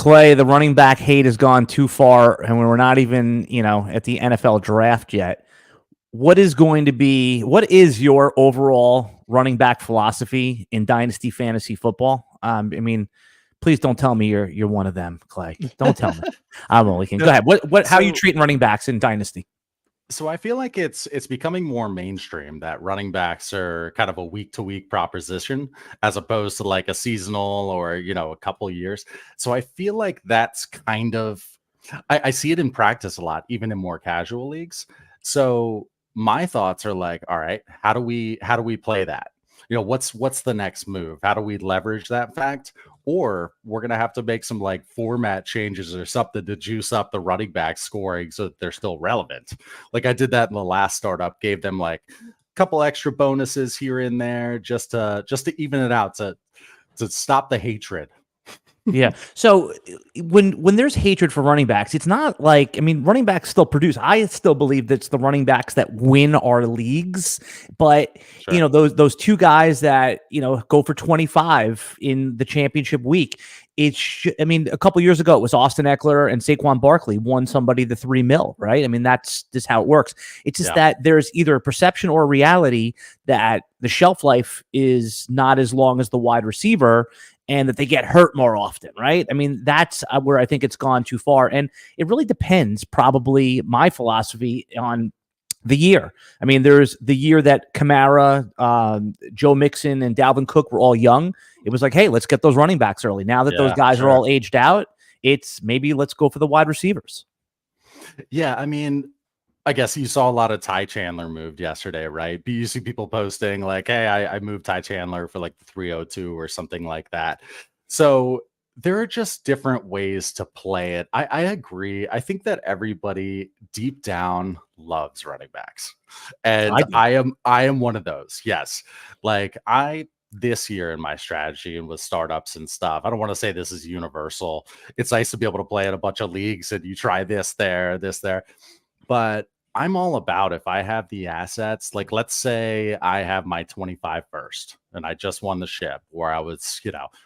Clay, the running back hate has gone too far, and we're not even, at the NFL draft yet. What is your overall running back philosophy in Dynasty Fantasy Football? Please don't tell me you're one of them, Clay. Don't tell me. I'm only kidding. Go ahead. How are you treating running backs in Dynasty? So I feel like it's becoming more mainstream that running backs are kind of a week-to-week proposition as opposed to like a seasonal or, a couple years. So I feel like that's kind of, I see it in practice a lot, even in more casual leagues. So my thoughts are like, all right, how do we play that? What's the next move? How do we leverage that fact? Or we're going to have to make some like format changes or something to juice up the running back scoring so that they're still relevant. Like I did that in the last startup, gave them like a couple extra bonuses here and there just to even it out, to stop the hatred. Yeah. So when there's hatred for running backs, it's not like, running backs still produce. I still believe that it's the running backs that win our leagues. But, Sure. those two guys that, go for 25 in the championship week, a couple years ago, it was Austin Eckler and Saquon Barkley won somebody the $3 million, right? That's just how it works. It's just that there's either a perception or a reality that the shelf life is not as long as the wide receiver, and that they get hurt more often, right? That's where I think it's gone too far. And it really depends, probably, my philosophy on the year. There's the year that Kamara, Joe Mixon, and Dalvin Cook were all young. It was like, hey, let's get those running backs early. Now that those guys are all aged out, it's maybe let's go for the wide receivers. Yeah, I guess you saw a lot of Ty Chandler moved yesterday, right? But you see people posting like, hey, I moved Ty Chandler for like the 302 or something like that. So there are just different ways to play it. I agree. I think that everybody deep down loves running backs. And I am one of those. Yes. Like this year in my strategy and with startups and stuff, I don't want to say this is universal. It's nice to be able to play in a bunch of leagues and you try this there. But I'm all about, if I have the assets, like let's say I have my 25 first and I just won the ship, or I was,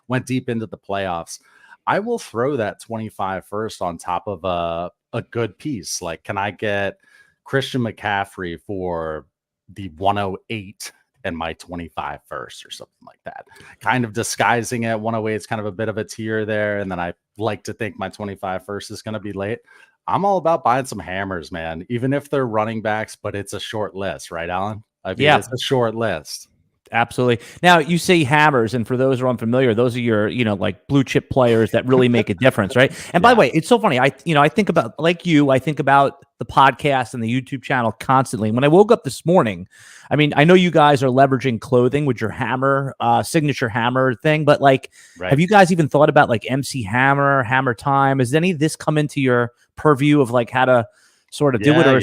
went deep into the playoffs, I will throw that 25 first on top of a good piece. Like, can I get Christian McCaffrey for the 108 and my 25 first or something like that? Kind of disguising it. 108 is kind of a bit of a tier there. And then I like to think my 25 first is going to be late. I'm all about buying some hammers, man, even if they're running backs, but it's a short list, right, Alan? It's a short list. Absolutely. Now, you say hammers, and for those who are unfamiliar, those are your, like blue chip players that really make a difference, right? And by the way, it's so funny. I think about, like you, I think about the podcast and the YouTube channel constantly. When I woke up this morning, I know you guys are leveraging clothing with your hammer, signature hammer thing, but like, have you guys even thought about like MC Hammer, Hammer Time? Has any of this come into your purview of like how to sort of do it? Or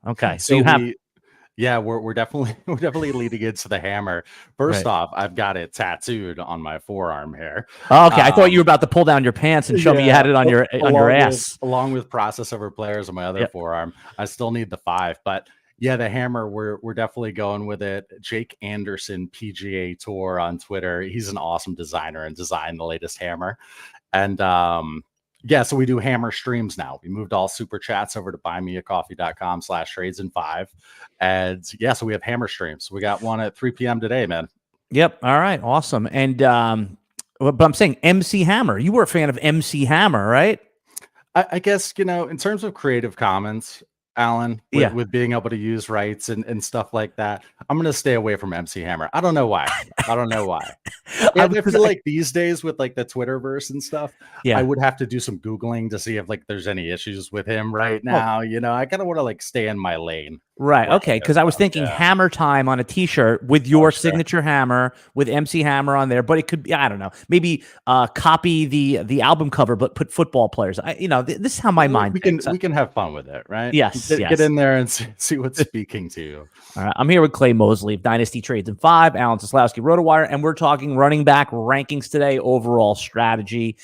okay, so you have. Yeah, we're definitely leading into the hammer. First off, I've got it tattooed on my forearm here. Oh, okay, I thought you were about to pull down your pants and show me you had it on your ass. Along with process over players on my other forearm. I still need the 5, but yeah, the hammer, we're definitely going with it. Jake Anderson, PGA Tour on Twitter. He's an awesome designer and designed the latest hammer. And so we do hammer streams now. We moved all super chats over to buymeacoffee.com/trades5. And so we have hammer streams. We got one at 3 p.m. today, man. Yep. All right. Awesome. And but I'm saying MC Hammer. You were a fan of MC Hammer, right? I guess, in terms of Creative Commons, Alan, with being able to use rights and stuff like that, I'm going to stay away from MC Hammer. I don't know why. I feel like these days with like the Twitterverse and stuff, I would have to do some Googling to see if like there's any issues with him right now. I kind of want to like stay in my lane. Right. Okay. Because I was thinking Hammer Time on a t-shirt with your signature hammer with MC Hammer on there, but it could be, I don't know, maybe copy the album cover, but put football players. This is how my mind thinks. We can have fun with it, right? Yes. Get in there and see what's speaking to you. All right. I'm here with Clay Moseley of Dynasty Trades in 5, Alan Seslowsky, RotoWire, and we're talking running back rankings today, overall strategy.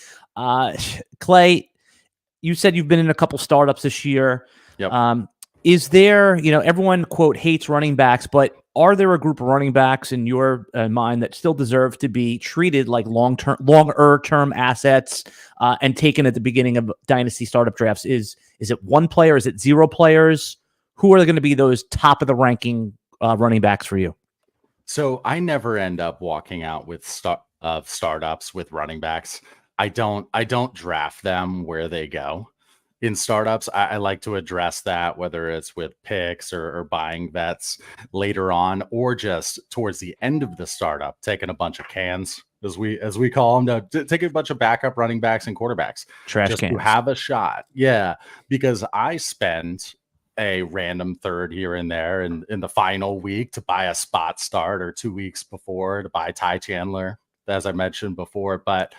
Clay, you said you've been in a couple startups this year. Yep. Is there, everyone quote hates running backs, but are there a group of running backs in your mind that still deserve to be treated like longer term assets and taken at the beginning of dynasty startup drafts? Is it one player? Is it zero players? Who are going to be those top of the ranking running backs for you? So I never end up walking out with startups with running backs. I don't draft them where they go. In startups, I like to address that, whether it's with picks or buying vets later on, or just towards the end of the startup, taking a bunch of cans, as we call them, to take a bunch of backup running backs and quarterbacks, Trash just cans. to have a shot. Yeah, because I spend a random third here and there in the final week to buy a spot start, or 2 weeks before to buy Ty Chandler, as I mentioned before. But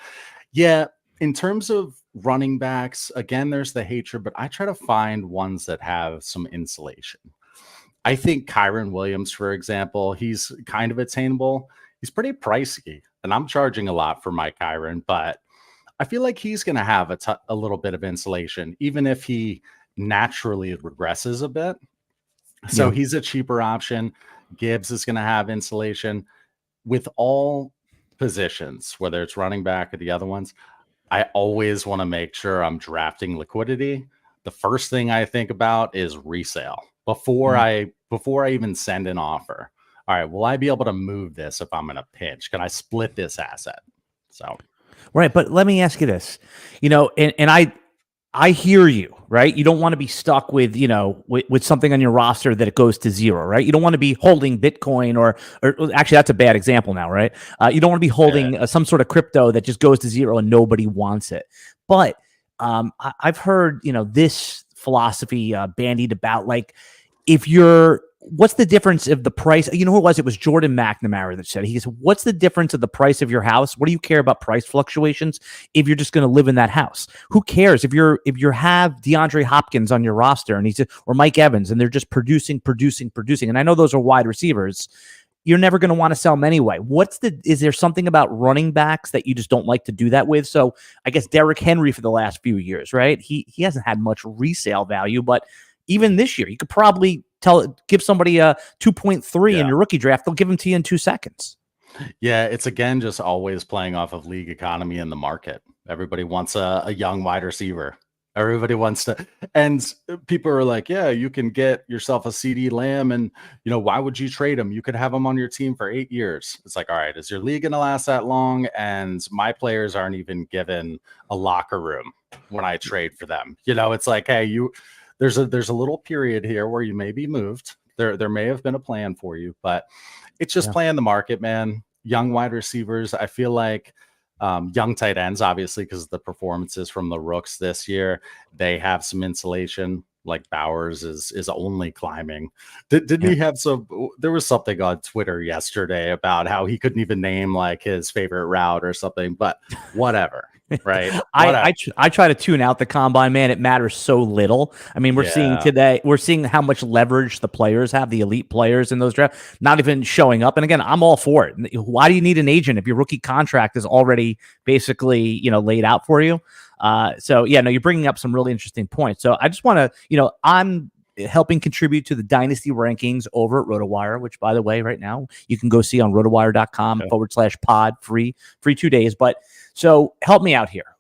yeah, in terms of running backs, again, there's the hatred, but I try to find ones that have some insulation. I think Kyron Williams, for example, he's kind of attainable. He's pretty pricey, and I'm charging a lot for my Kyron, but I feel like he's going to have a little bit of insulation, even if he naturally regresses a bit. So he's a cheaper option. Gibbs is going to have insulation. With all positions, whether it's running back or the other ones, I always want to make sure I'm drafting liquidity. The first thing I think about is resale before I even send an offer. All right, will I be able to move this if I'm in a pinch? Can I split this asset? So, right. But let me ask you this, and I hear you, right? You don't want to be stuck with, with something on your roster that it goes to zero, right? You don't want to be holding Bitcoin or actually that's a bad example now, right? You don't want to be holding some sort of crypto that just goes to zero and nobody wants it. But I've heard, this philosophy bandied about, like, what's the difference of the price? You know who it was? It was Jordan McNamara that said, he said, what's the difference of the price of your house? What do you care about price fluctuations if you're just going to live in that house? Who cares if you have DeAndre Hopkins on your roster and or Mike Evans and they're just producing. And I know those are wide receivers. You're never going to want to sell them anyway. Is there something about running backs that you just don't like to do that with? So I guess Derrick Henry for the last few years, right? He hasn't had much resale value, but even this year, you could probably give somebody a 2.3 in your rookie draft. They'll give them to you in 2 seconds. Yeah, it's again just always playing off of league economy in the market. Everybody wants a young wide receiver. Everybody wants to, and people are like, yeah, you can get yourself a CD Lamb, and why would you trade him? You could have him on your team for 8 years. It's like, all right, is your league gonna last that long? And my players aren't even given a locker room when I trade for them. It's like, hey, there's a little period here where you may be moved. There may have been a plan for you, but it's just playing the market, man. Young wide receivers, I feel like young tight ends, obviously, because of the performances from the rooks this year, they have some insulation. Like Bowers is only climbing. Didn't he have there was something on Twitter yesterday about how he couldn't even name like his favorite route or something, but whatever. Right. I try to tune out the combine, man. It matters so little. I mean, we're seeing how much leverage the players have, the elite players in those drafts, not even showing up. And again, I'm all for it. Why do you need an agent if your rookie contract is already basically, laid out for you? You're bringing up some really interesting points. So I just want to, I'm helping contribute to the dynasty rankings over at RotoWire, which, by the way, right now you can go see on rotowire.com/pod, free 2 days. But so help me out here.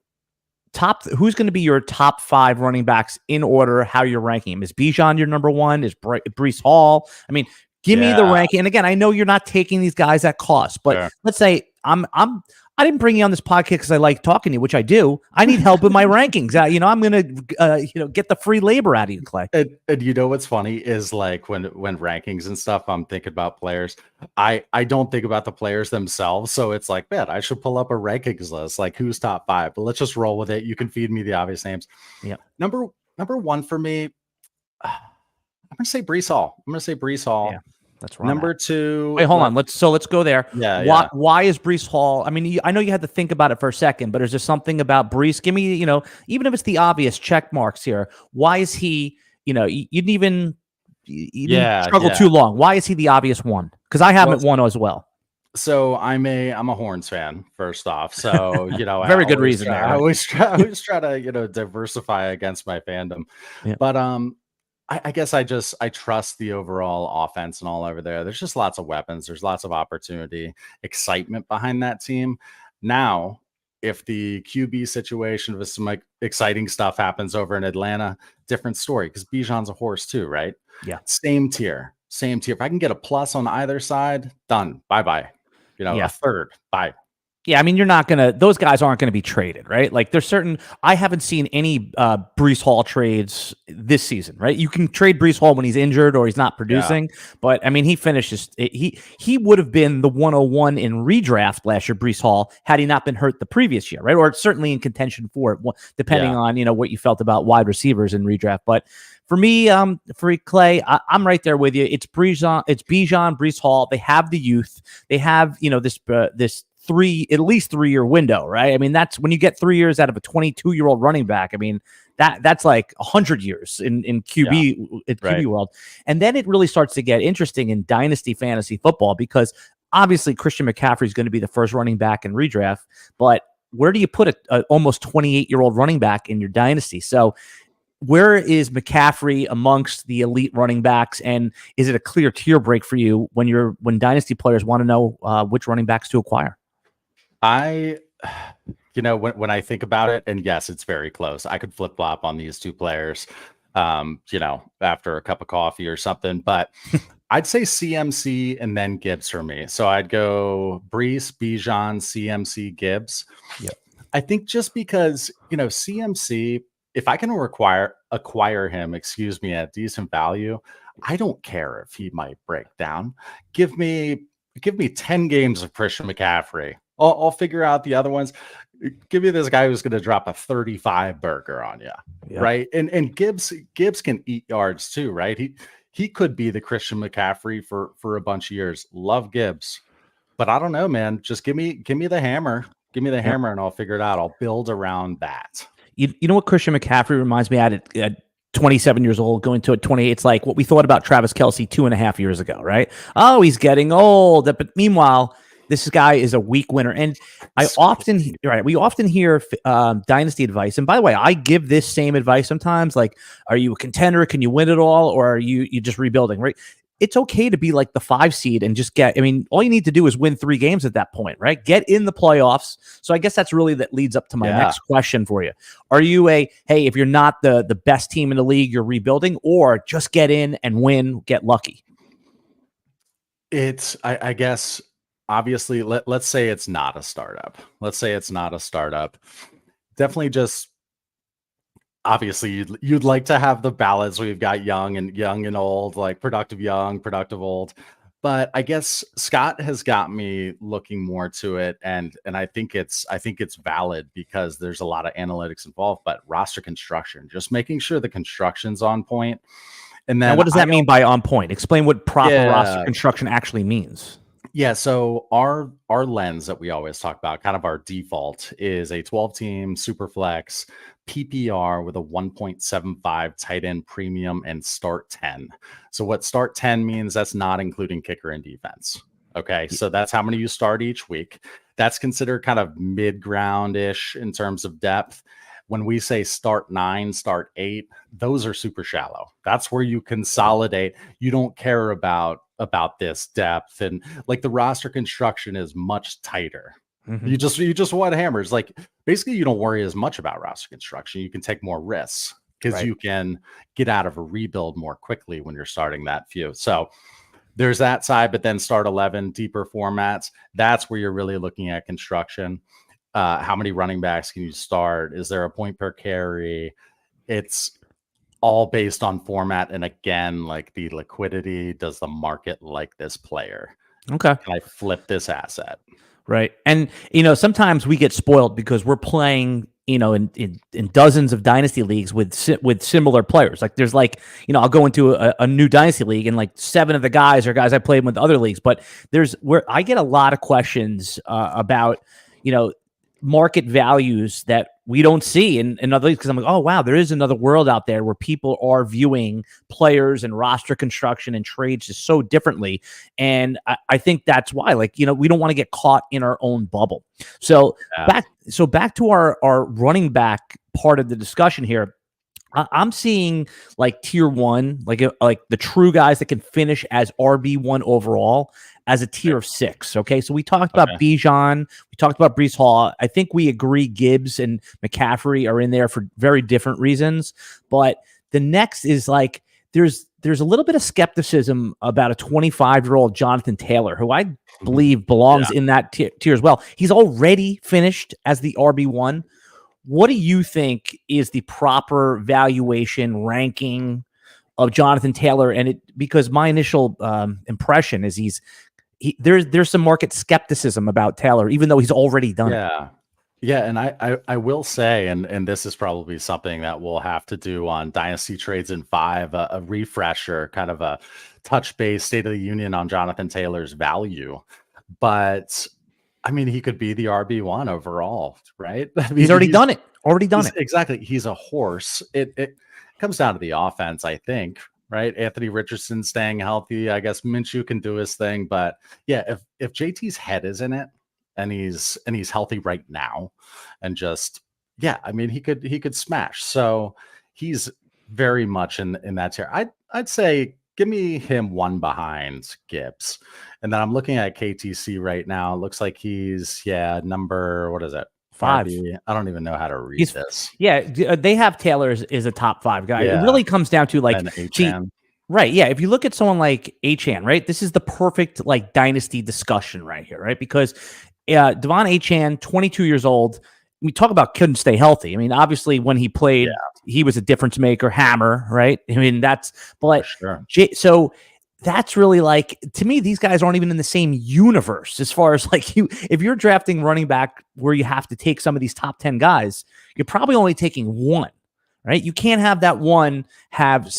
Who's going to be your top 5 running backs in order? How you're ranking them? Is Bijan your number 1? Is Breece Hall? I mean, give me the ranking. And again, I know you're not taking these guys at cost, but let's say I didn't bring you on this podcast because I like talking to you, which I do. I need help with my rankings. I'm going to, get the free labor out of you, Clay. And what's funny is like when rankings and stuff, I'm thinking about players. I don't think about the players themselves. So it's like, man, I should pull up a rankings list, like who's top 5, but let's just roll with it. You can feed me the obvious names. Yeah. Number 1 for me, I'm going to say Breece Hall. Yeah. That's right. Number 2. Wait, hold on. Let's go there. Yeah. Why is Breece Hall? I mean, I know you had to think about it for a second, but is there something about Breece? Give me, even if it's the obvious check marks here, why is he? You didn't struggle too long. Why is he the obvious one? Because I have him at 1 as well. So I'm a Horns fan, first off. So very good reason. I always try to diversify against my fandom. Yeah. But I guess I trust the overall offense and all over there. There's just lots of weapons. There's lots of opportunity, excitement behind that team. Now, if the QB situation with some like exciting stuff happens over in Atlanta, different story because Bijan's a horse too, right? Yeah. Same tier, same tier. If I can get a plus on either side, done. Bye bye. Yeah. A third. Bye. Yeah, I mean, those guys aren't gonna be traded, right? Like there's certain, I haven't seen any Breece Hall trades this season, right? You can trade Breece Hall when he's injured or he's not producing, but I mean, he finishes, he would have been the 101 in redraft last year, Breece Hall, had he not been hurt the previous year, right? Or certainly in contention for it, depending on, what you felt about wide receivers in redraft. But for me, for Clay, I'm right there with you. It's Bijan, Breece Hall. They have the youth. They have, this at least 3 year window, right? I mean, that's when you get 3 years out of a 22-year-old running back. I mean, that's like 100 years in QB world. And then it really starts to get interesting in dynasty fantasy football because obviously Christian McCaffrey is going to be the first running back in redraft, but where do you put a almost 28-year-old running back in your dynasty? So where is McCaffrey amongst the elite running backs, and is it a clear tier break for you when dynasty players want to know which running backs to acquire? When I think about it, and yes, it's very close. I could flip flop on these two players, after a cup of coffee or something, but I'd say CMC and then Gibbs for me. So I'd go Breece, Bijan, CMC, Gibbs. Yep. I think just because, CMC, if I can acquire him, at decent value, I don't care if he might break down. Give me 10 games of Christian McCaffrey. I'll figure out the other ones. Give me this guy who's going to drop a 35 burger on you, right? And Gibbs can eat yards too, right? He could be the Christian McCaffrey for a bunch of years. Love Gibbs, but I don't know, man. Just give me the hammer. Give me the hammer, and I'll figure it out. I'll build around that. You know what Christian McCaffrey reminds me at 27 years old, going to 28. It's like what we thought about Travis Kelce 2.5 years ago, right? Oh, he's getting old. But meanwhile, this guy is a week winner. And we often hear dynasty advice. And by the way, I give this same advice sometimes. Like, are you a contender? Can you win it all? Or are you just rebuilding, right? It's okay to be like the 5 seed and just all you need to do is win 3 games at that point, right? Get in the playoffs. So I guess that leads up to my next question for you. Are you if you're not the best team in the league, you're rebuilding, or just get in and win, get lucky? I guess, obviously, let's say it's not a startup. Definitely just, obviously you'd like to have the balance where you've got young and old, like productive young, productive old. But I guess Scott has got me looking more to it, and I think it's valid because there's a lot of analytics involved. But roster construction, just making sure the construction's on point. And then, what does that mean by on point? Explain what proper roster construction actually means. Yeah, so our lens that we always talk about, kind of our default, is a 12-team super flex PPR with a 1.75 tight end premium and start 10. So what start 10 means, that's not including kicker and defense. Okay, so that's how many you start each week. That's considered kind of mid-ground-ish in terms of depth. When we say start 9, start 8, those are super shallow. That's where you consolidate. You don't care about this depth, and like the roster construction is much tighter. Mm-hmm. You just want hammers. Like basically you don't worry as much about roster construction. You can take more risks because you can get out of a rebuild more quickly when you're starting that few. So there's that side, but then start 11, deeper formats. That's where you're really looking at construction. How many running backs can you start? Is there a point per carry? It's all based on format. And again, like the liquidity, does the market like this player? Okay. Can I flip this asset? Right. And, sometimes we get spoiled because we're playing, in dozens of dynasty leagues with similar players. Like there's I'll go into a new dynasty league and like 7 of the guys are guys I played with other leagues, but there's where I get a lot of questions about, market values that we don't see in other leagues, because I'm like, oh wow, there is another world out there where people are viewing players and roster construction and trades just so differently. And I think that's why, we don't want to get caught in our own bubble. So back to our running back part of the discussion here. I'm seeing like tier one, like the true guys that can finish as RB1 overall as a tier of 6. Okay. So we talked about Bijan. We talked about Breece Hall. I think we agree Gibbs and McCaffrey are in there for very different reasons. But the next is like, there's a little bit of skepticism about a 25-year-old Jonathan Taylor, who I believe belongs in that tier as well. He's already finished as the RB1. What do you think is the proper valuation ranking of Jonathan Taylor? And because my initial impression is there's some market skepticism about Taylor, even though he's already done it. Yeah, and I will say, and this is probably something that we'll have to do on Dynasty Trades in 5, a refresher, kind of a touch base State of the Union on Jonathan Taylor's value. But I mean, he could be the RB1 overall, right? I mean, he's already done it. Exactly. He's a horse. It comes down to the offense, I think, right? Anthony Richardson staying healthy. I guess Minshew can do his thing. But yeah, if JT's head is in it and he's healthy right now, and just, yeah, I mean, he could smash. So he's very much in that tier. I'd say give me him one behind Gibbs. And then I'm looking at KTC right now. It looks like he's, number, what is it? 5. I don't even know how to read this. Yeah, they have Taylor as a top 5 guy. Yeah. It really comes down to like, right. Yeah. If you look at someone like Achane, right, this is the perfect like dynasty discussion right here, right? Because Devon Achane, 22 years old. We talk about couldn't stay healthy. I mean, obviously when he played, he was a difference maker, hammer, right? I mean, so that's really like, to me, these guys aren't even in the same universe as far as like if you're drafting running back where you have to take some of these top 10 guys, you're probably only taking one, right? You can't have that one have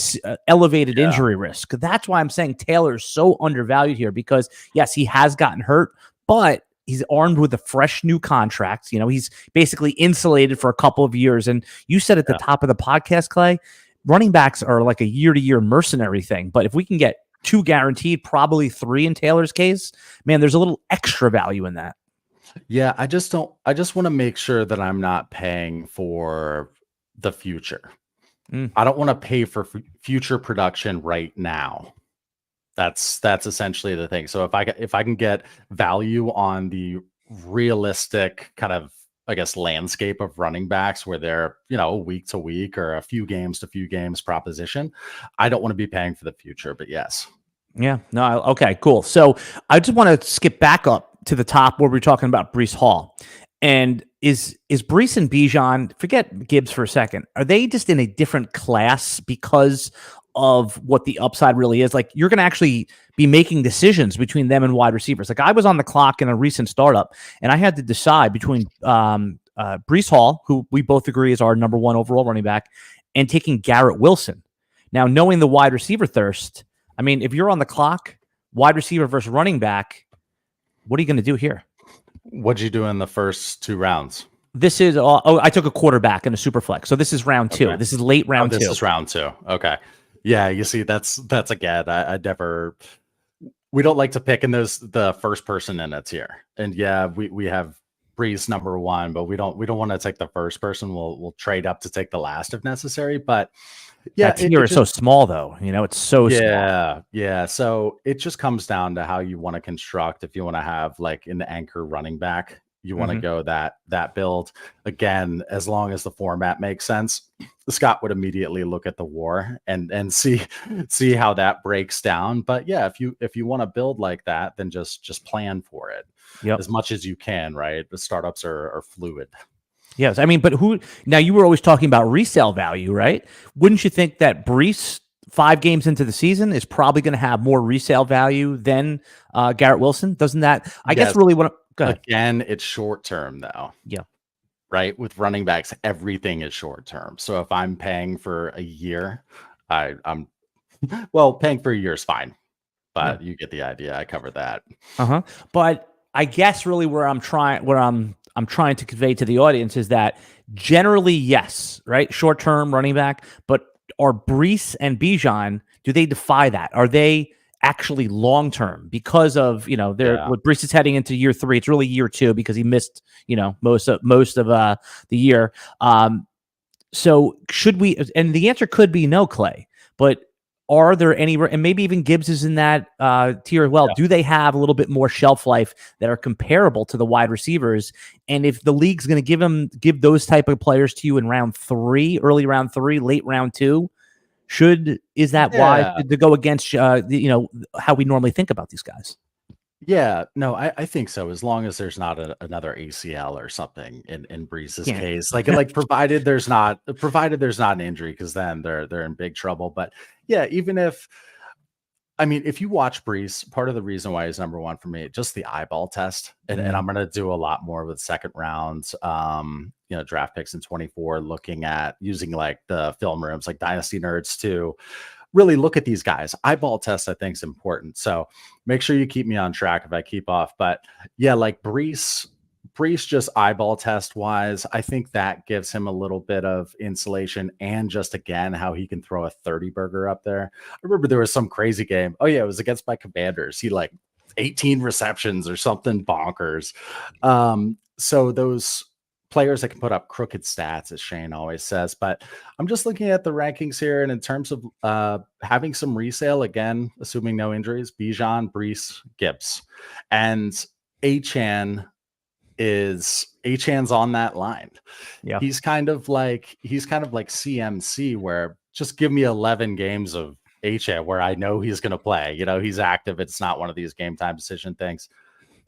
elevated injury risk. That's why I'm saying Taylor's so undervalued here, because yes, he has gotten hurt, but he's armed with a fresh new contract. You know, he's basically insulated for a couple of years. And you said at the top of the podcast, Clay, running backs are like a year-to-year mercenary thing. But if we can get 2 guaranteed, probably 3 in Taylor's case, man, there's a little extra value in that. Yeah, I just want to make sure that I'm not paying for the future. I don't want to pay for future production right now. That's essentially the thing. So if I can get value on the realistic kind of, I guess, landscape of running backs where they're, week to week or a few games to few games proposition, I don't want to be paying for the future, but yes. Yeah, no. Okay, cool. So I just want to skip back up to the top where we're talking about Breece Hall. And is Breece and Bijan, forget Gibbs for a second, are they just in a different class because of what the upside really is? Like, you're going to actually be making decisions between them and wide receivers. Like, I was on the clock in a recent startup, and I had to decide between Breece Hall, who we both agree is our number 1 overall running back, and taking Garrett Wilson. Now, knowing the wide receiver thirst, I mean, if you're on the clock, wide receiver versus running back, what are you going to do here? What'd you do in the first 2 rounds? This is I took a quarterback in a super flex. So this is round 2. This is late round 2. This is round 2. Okay. Yeah, you see, that's again, I never, we don't like to pick in the first person in a tier. And yeah, we have Breece number 1, but we don't want to take the first person. We'll trade up to take the last if necessary. But yeah, that tier is so small though. It's so small. Yeah. So it just comes down to how you want to construct. If you want to have like an anchor running back, you want to go that build. Again, as long as the format makes sense, Scott would immediately look at the WAR and see how that breaks down. But yeah, if you want to build like that, then just plan for it as much as you can, right? The startups are fluid. Yes, I mean, but now you were always talking about resale value, right? Wouldn't you think that Breece, 5 games into the season, is probably going to have more resale value than Garrett Wilson? Doesn't that, I guess, really what? Go ahead. Again, it's short term though. Yeah. Right. With running backs, everything is short term. So if I'm paying for a year, I'm paying for a year is fine, but you get the idea. I covered that. But I guess really where I'm trying to convey to the audience is that generally, yes, right, short term running back, but are Breece and Bijan, do they defy that? Are they actually long term because of what Breece is heading into year 3? It's really year 2 because he missed most of the year. So should we, and the answer could be no, Clay, but are there any, and maybe even Gibbs is in that tier as well. Yeah. Do they have a little bit more shelf life that are comparable to the wide receivers? And if the league's going to give those type of players to you in round 3, early round 3, late round 2, is that wise to go against, how we normally think about these guys? Yeah, no, I think so. As long as there's not another ACL or something in Breece's case, like provided there's not an injury, because then they're in big trouble. But yeah, even if you watch Breece, part of the reason why he's number 1 for me, just the eyeball test, and I'm gonna do a lot more with second round, draft picks in 24, looking at using like the film rooms, like Dynasty Nerds to really look at these guys. Eyeball test, I think, is important. So make sure you keep me on track if I keep off. But yeah, like Breece just eyeball test wise, I think that gives him a little bit of insulation, and just again how he can throw a 30 burger up there. I remember there was some crazy game. Oh yeah, it was against my Commanders. He like 18 receptions or something bonkers. So those players that can put up crooked stats, as Shane always says. But I'm just looking at the rankings here, and in terms of having some resale, again, assuming no injuries, Bijan, Breece, Gibbs, and Achan's on that line. Yeah, he's kind of like CMC, where just give me 11 games of Achan where I know he's going to play. He's active. It's not one of these game time decision things.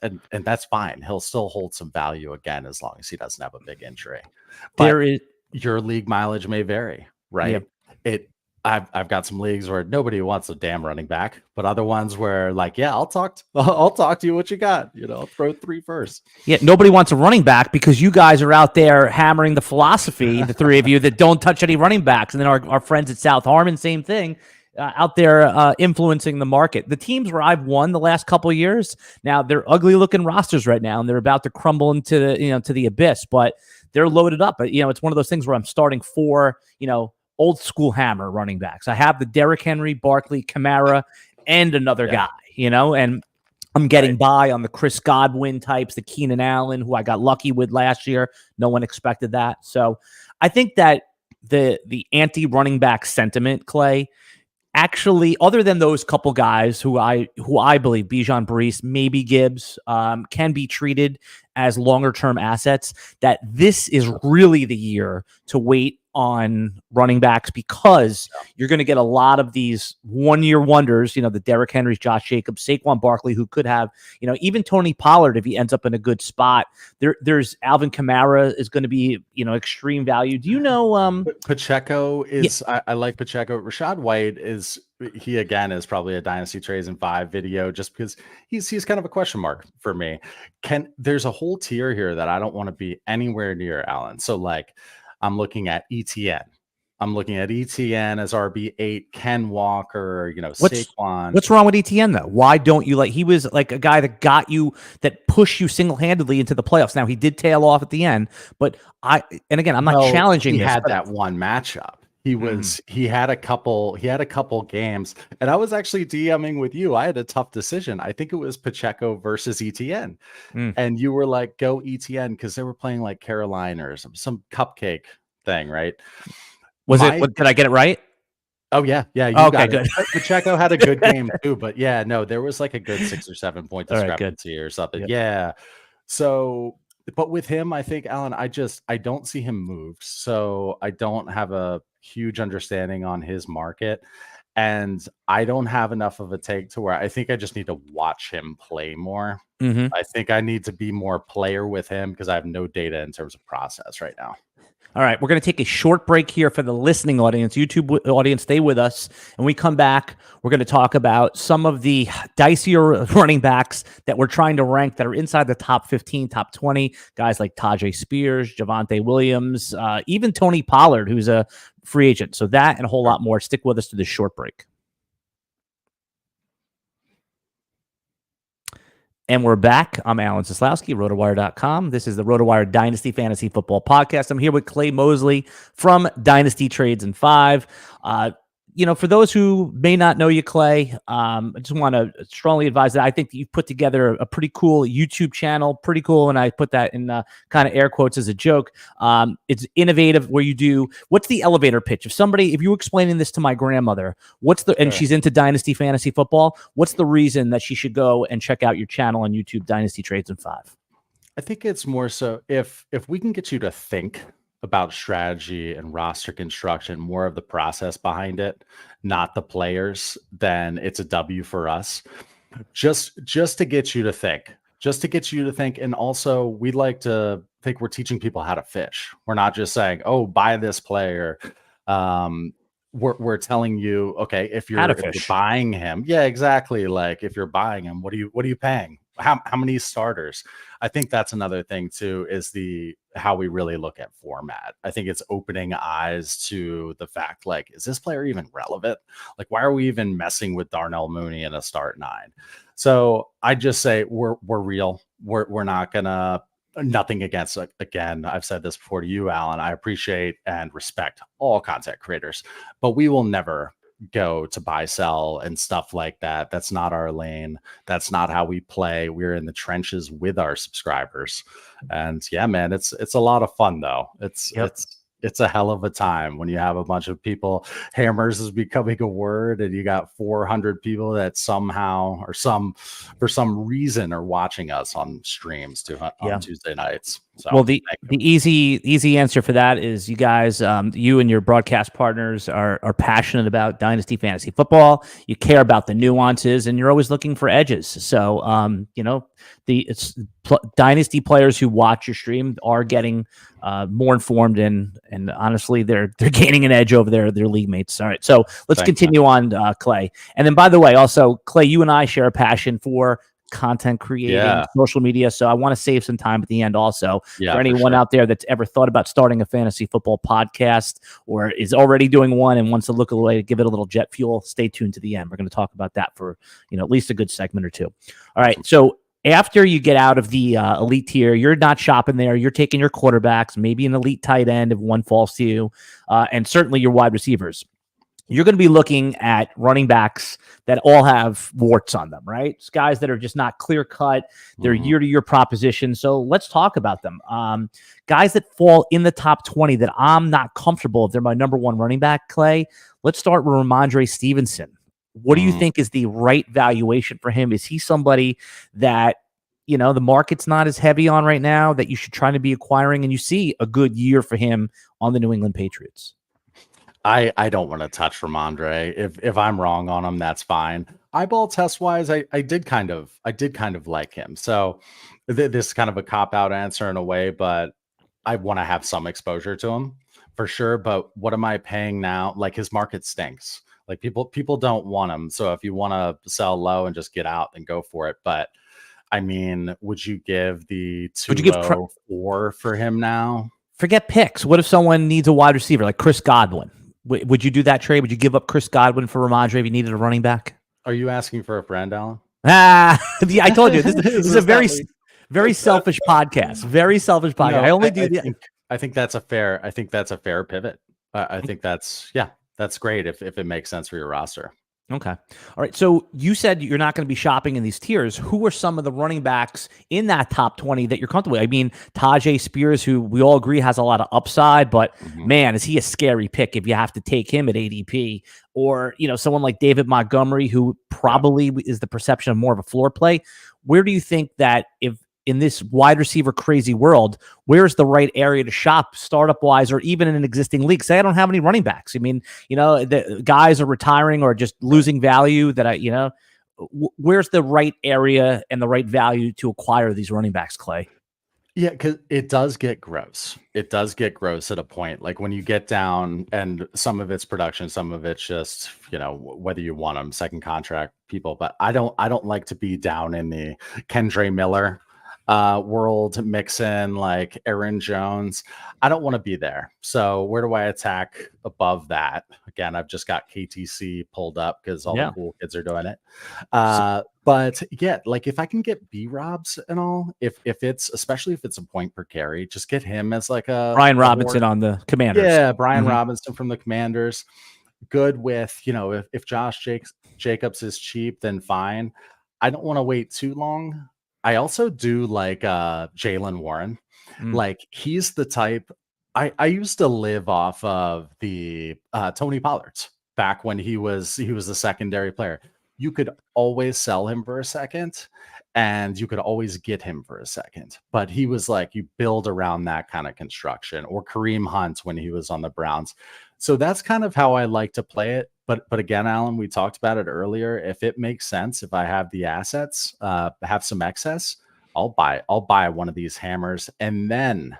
And that's fine. He'll still hold some value again, as long as he doesn't have a big injury. But your league mileage may vary, right? Yep. I've got some leagues where nobody wants a damn running back, but other ones where like, yeah, I'll talk to you what you got. I'll throw 3 first. Yeah, nobody wants a running back because you guys are out there hammering the philosophy, the 3 of you, that don't touch any running backs. And then our friends at South Harmon, same thing. Out there influencing the market. The teams where I've won the last couple of years, now they're ugly looking rosters right now, and they're about to crumble into the abyss, but they're loaded up. But it's one of those things where I'm starting 4 old school hammer running backs. I have the Derrick Henry, Barkley, Kamara, and another guy, and I'm getting by on the Chris Godwin types, the Keenan Allen, who I got lucky with last year. No one expected that. So I think that the anti-running back sentiment, Clay, actually, other than those couple guys who I believe, Bijan, Breece, maybe Gibbs, can be treated as longer term assets, that this is really the year to wait on running backs, because you're going to get a lot of these 1-year wonders, the Derrick Henrys, Josh Jacobs, Saquon Barkley, who could have, even Tony Pollard if he ends up in a good spot. There's Alvin Kamara is going to be, extreme value. Do you know? Pacheco is, yeah. I like Pacheco. Rashad White is probably a Dynasty Trades in 5 video, just because he's kind of a question mark for me. There's a whole tier here that I don't want to be anywhere near, Alan. So like, I'm looking at ETN. As RB8, Ken Walker, Saquon. What's wrong with ETN though? Why don't you he was like a guy that pushed you single-handedly into the playoffs. Now he did tail off at the end, but I'm not challenging. He had that one matchup. He had a couple games, and I was actually DMing with you. I had a tough decision. I think it was Pacheco versus ETN. And you were like, go ETN, because they were playing like Carolina or some cupcake thing, right? Did I get it right? Oh yeah. Okay, good. Pacheco had a good game too, but yeah, no, there was like a good 6 or 7 point discrepancy or something. Yep. Yeah. So, but with him, I think, Alan, I don't see him moved. So I don't have a huge understanding on his market, and I don't have enough of a take to where I think I just need to watch him play more. I think I need to be more player with him, because I have no data in terms of process right now. All right, we're going to take a short break here for the listening audience. YouTube audience, stay with us. And we come back, we're going to talk about some of the dicier running backs that we're trying to rank that are inside the top 15, top 20. Guys like Tajay Spears, Javonte Williams, even Tony Pollard, who's a free agent. So that and a whole lot more. Stick with us to this short break. And we're back. I'm Alan Seslowsky, RotoWire.com. This is the RotoWire Dynasty Fantasy Football Podcast. I'm here with Clay Moseley from Dynasty Trades in 5. for those who may not know you, Clay, I just want to strongly advise that I think that you've put together a pretty cool YouTube channel, pretty cool. And I put that in kind of air quotes as a joke. It's innovative where you do, what's the elevator pitch? If you were explaining this to my grandmother, and she's into Dynasty Fantasy Football, what's the reason that she should go and check out your channel on YouTube, Dynasty Trades in 5? I think it's more so if we can get you to think about strategy and roster construction, more of the process behind it, not the players, then it's a W for us. Just to get you to think, and also we'd like to think we're teaching people how to fish. We're not just saying, oh, buy this player. We're telling you, okay, if you're buying him, yeah, exactly. Like if you're buying him, what are you paying? How many starters? I think that's another thing too, is how we really look at format. I think it's opening eyes to the fact, like, is this player even relevant? Like, why are we even messing with Darnell Mooney in a start 9? So I just say we're real. We're not gonna, nothing against, again, I've said this before to you, Alan, I appreciate and respect all content creators, but we will never go to buy, sell and stuff like that. That's not our lane. That's not how we play. We're in the trenches with our subscribers. And yeah, man, it's a lot of fun though. It's a hell of a time when you have a bunch of people. Hammers is becoming a word, and you got 400 people that somehow or for some reason are watching us on streams on Tuesday nights. So, well, the easy answer for that is you guys, you and your broadcast partners are passionate about Dynasty Fantasy Football. You care about the nuances, and you're always looking for edges. So, Dynasty players who watch your stream are getting more informed, and honestly, they're gaining an edge over their league mates. All right, so let's continue on, Clay. And then, by the way, also Clay, you and I share a passion for content creating, social media. So I want to save some time at the end also for anyone out there that's ever thought about starting a fantasy football podcast or is already doing one and wants to look away to give it a little jet fuel. Stay tuned to the end. We're going to talk about that for, at least a good segment or two. All right. So after you get out of the elite tier, you're not shopping there. You're taking your quarterbacks, maybe an elite tight end if one falls to you, and certainly your wide receivers. You're going to be looking at running backs that all have warts on them, right? It's guys that are just not clear cut. They're year-to-year propositions. So let's talk about them. Guys that fall in the top 20 that I'm not comfortable if they're my number one running back, Clay. Let's start with Ramondre Stevenson. What do you think is the right valuation for him? Is he somebody that, the market's not as heavy on right now that you should try to be acquiring, and you see a good year for him on the New England Patriots? I don't want to touch Ramondre. If I'm wrong on him, that's fine. Eyeball test wise, I did kind of like him. So this is kind of a cop out answer in a way, but I want to have some exposure to him for sure. But what am I paying now? Like, his market stinks. Like, people don't want him. So if you want to sell low and just get out, then go for it. But I mean, would you give the 204 for him now? Forget picks. What if someone needs a wide receiver like Chris Godwin? Would you do that trade? Would you give up Chris Godwin for Ramondre if you needed a running back? Are you asking for a friend, Alan? Yeah, I told you this is a very selfish podcast. Very selfish podcast. No, I only do. I think that's a fair. I think that's a fair pivot. I think that's great if it makes sense for your roster. Okay. All right. So you said you're not going to be shopping in these tiers. Who are some of the running backs in that top 20 that you're comfortable with? I mean, Tajay Spears, who we all agree has a lot of upside, but man, is he a scary pick if you have to take him at ADP? Or, someone like David Montgomery, who probably is the perception of more of a floor play. Where do you think that if in this wide receiver crazy world, where's the right area to shop startup wise, or even in an existing league? Say I don't have any running backs. I mean, the guys are retiring or just losing value that where's the right area and the right value to acquire these running backs, Clay? Yeah, because it does get gross. It does get gross at a point. Like when you get down, and some of it's production, some of it's just, whether you want them second contract people. But I don't like to be down in the Kendre Miller world, Mixon, like Aaron Jones. I don't want to be there. So where do I attack above that? Again, I've just got KTC pulled up because all the cool kids are doing it. But yeah, like if I can get B-Robs and all, especially if it's a point per carry, just get him as like a Brian Robinson on the Commanders. Yeah, Brian Robinson from the Commanders. good with, if Josh Jacobs is cheap, then fine. I don't want to wait too long. I also do like Jalen Warren. Like he's the type. I used to live off of the Tony Pollards back when he was the secondary player. You could always sell him for a second, and you could always get him for a second. But he was like, you build around that kind of construction, or Kareem Hunt when he was on the Browns. So that's kind of how I like to play it. But again, Alan, we talked about it earlier. If it makes sense, if I have the assets, have some excess, I'll buy one of these hammers, and then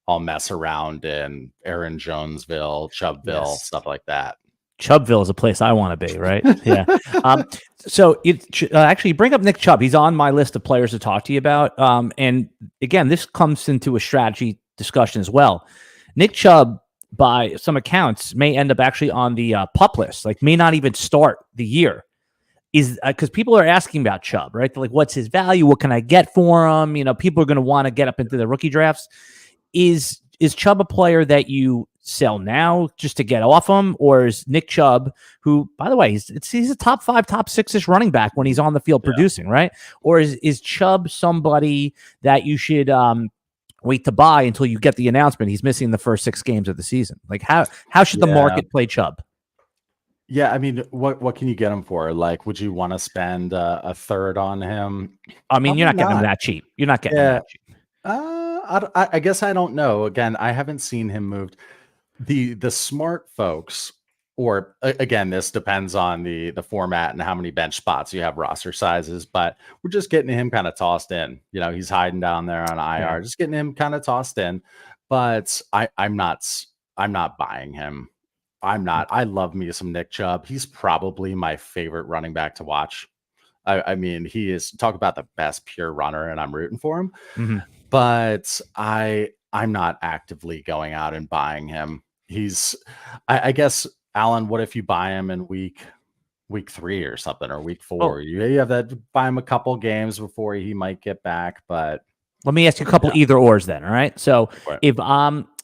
I'll mess around in Aaron Jonesville, Chubbville, stuff like that. Chubbville is a place I want to be, right? Yeah. So actually bring up Nick Chubb. He's on my list of players to talk to you about. And again, this comes into a strategy discussion as well. Nick Chubb, by some accounts, may end up actually on the PUP list, like may not even start the year. Is because people are asking about Chubb, right? They're like, what's his value? What can I get for him? People are going to want to get up into the rookie drafts. Is Chubb a player that you sell now just to get off him, or is Nick Chubb, who, by the way, he's a top 5, top 6-ish running back when he's on the field producing, right? Or is Chubb somebody that you should wait to buy until you get the announcement he's missing the first 6 games of the season? Like how should the market play Chubb? Yeah, I mean, what can you get him for? Like, would you want to spend a third on him? I mean, you're not getting him that cheap. You're not getting him that cheap. I guess I don't know. Again, I haven't seen him moved. The smart folks, or again, this depends on the format and how many bench spots you have, roster sizes, but we're just getting him kind of tossed in. He's hiding down there on IR, just getting him kind of tossed in. But I'm not buying him. I'm not. I love me some Nick Chubb. He's probably my favorite running back to watch. I mean, he is, talk about the best pure runner, and I'm rooting for him. Mm-hmm. But I'm not actively going out and buying him. I guess, Alan, what if you buy him in week 3 or something, or week 4? Oh. You have that, buy him a couple games before he might get back. But let me ask you a couple either ors then. All right. So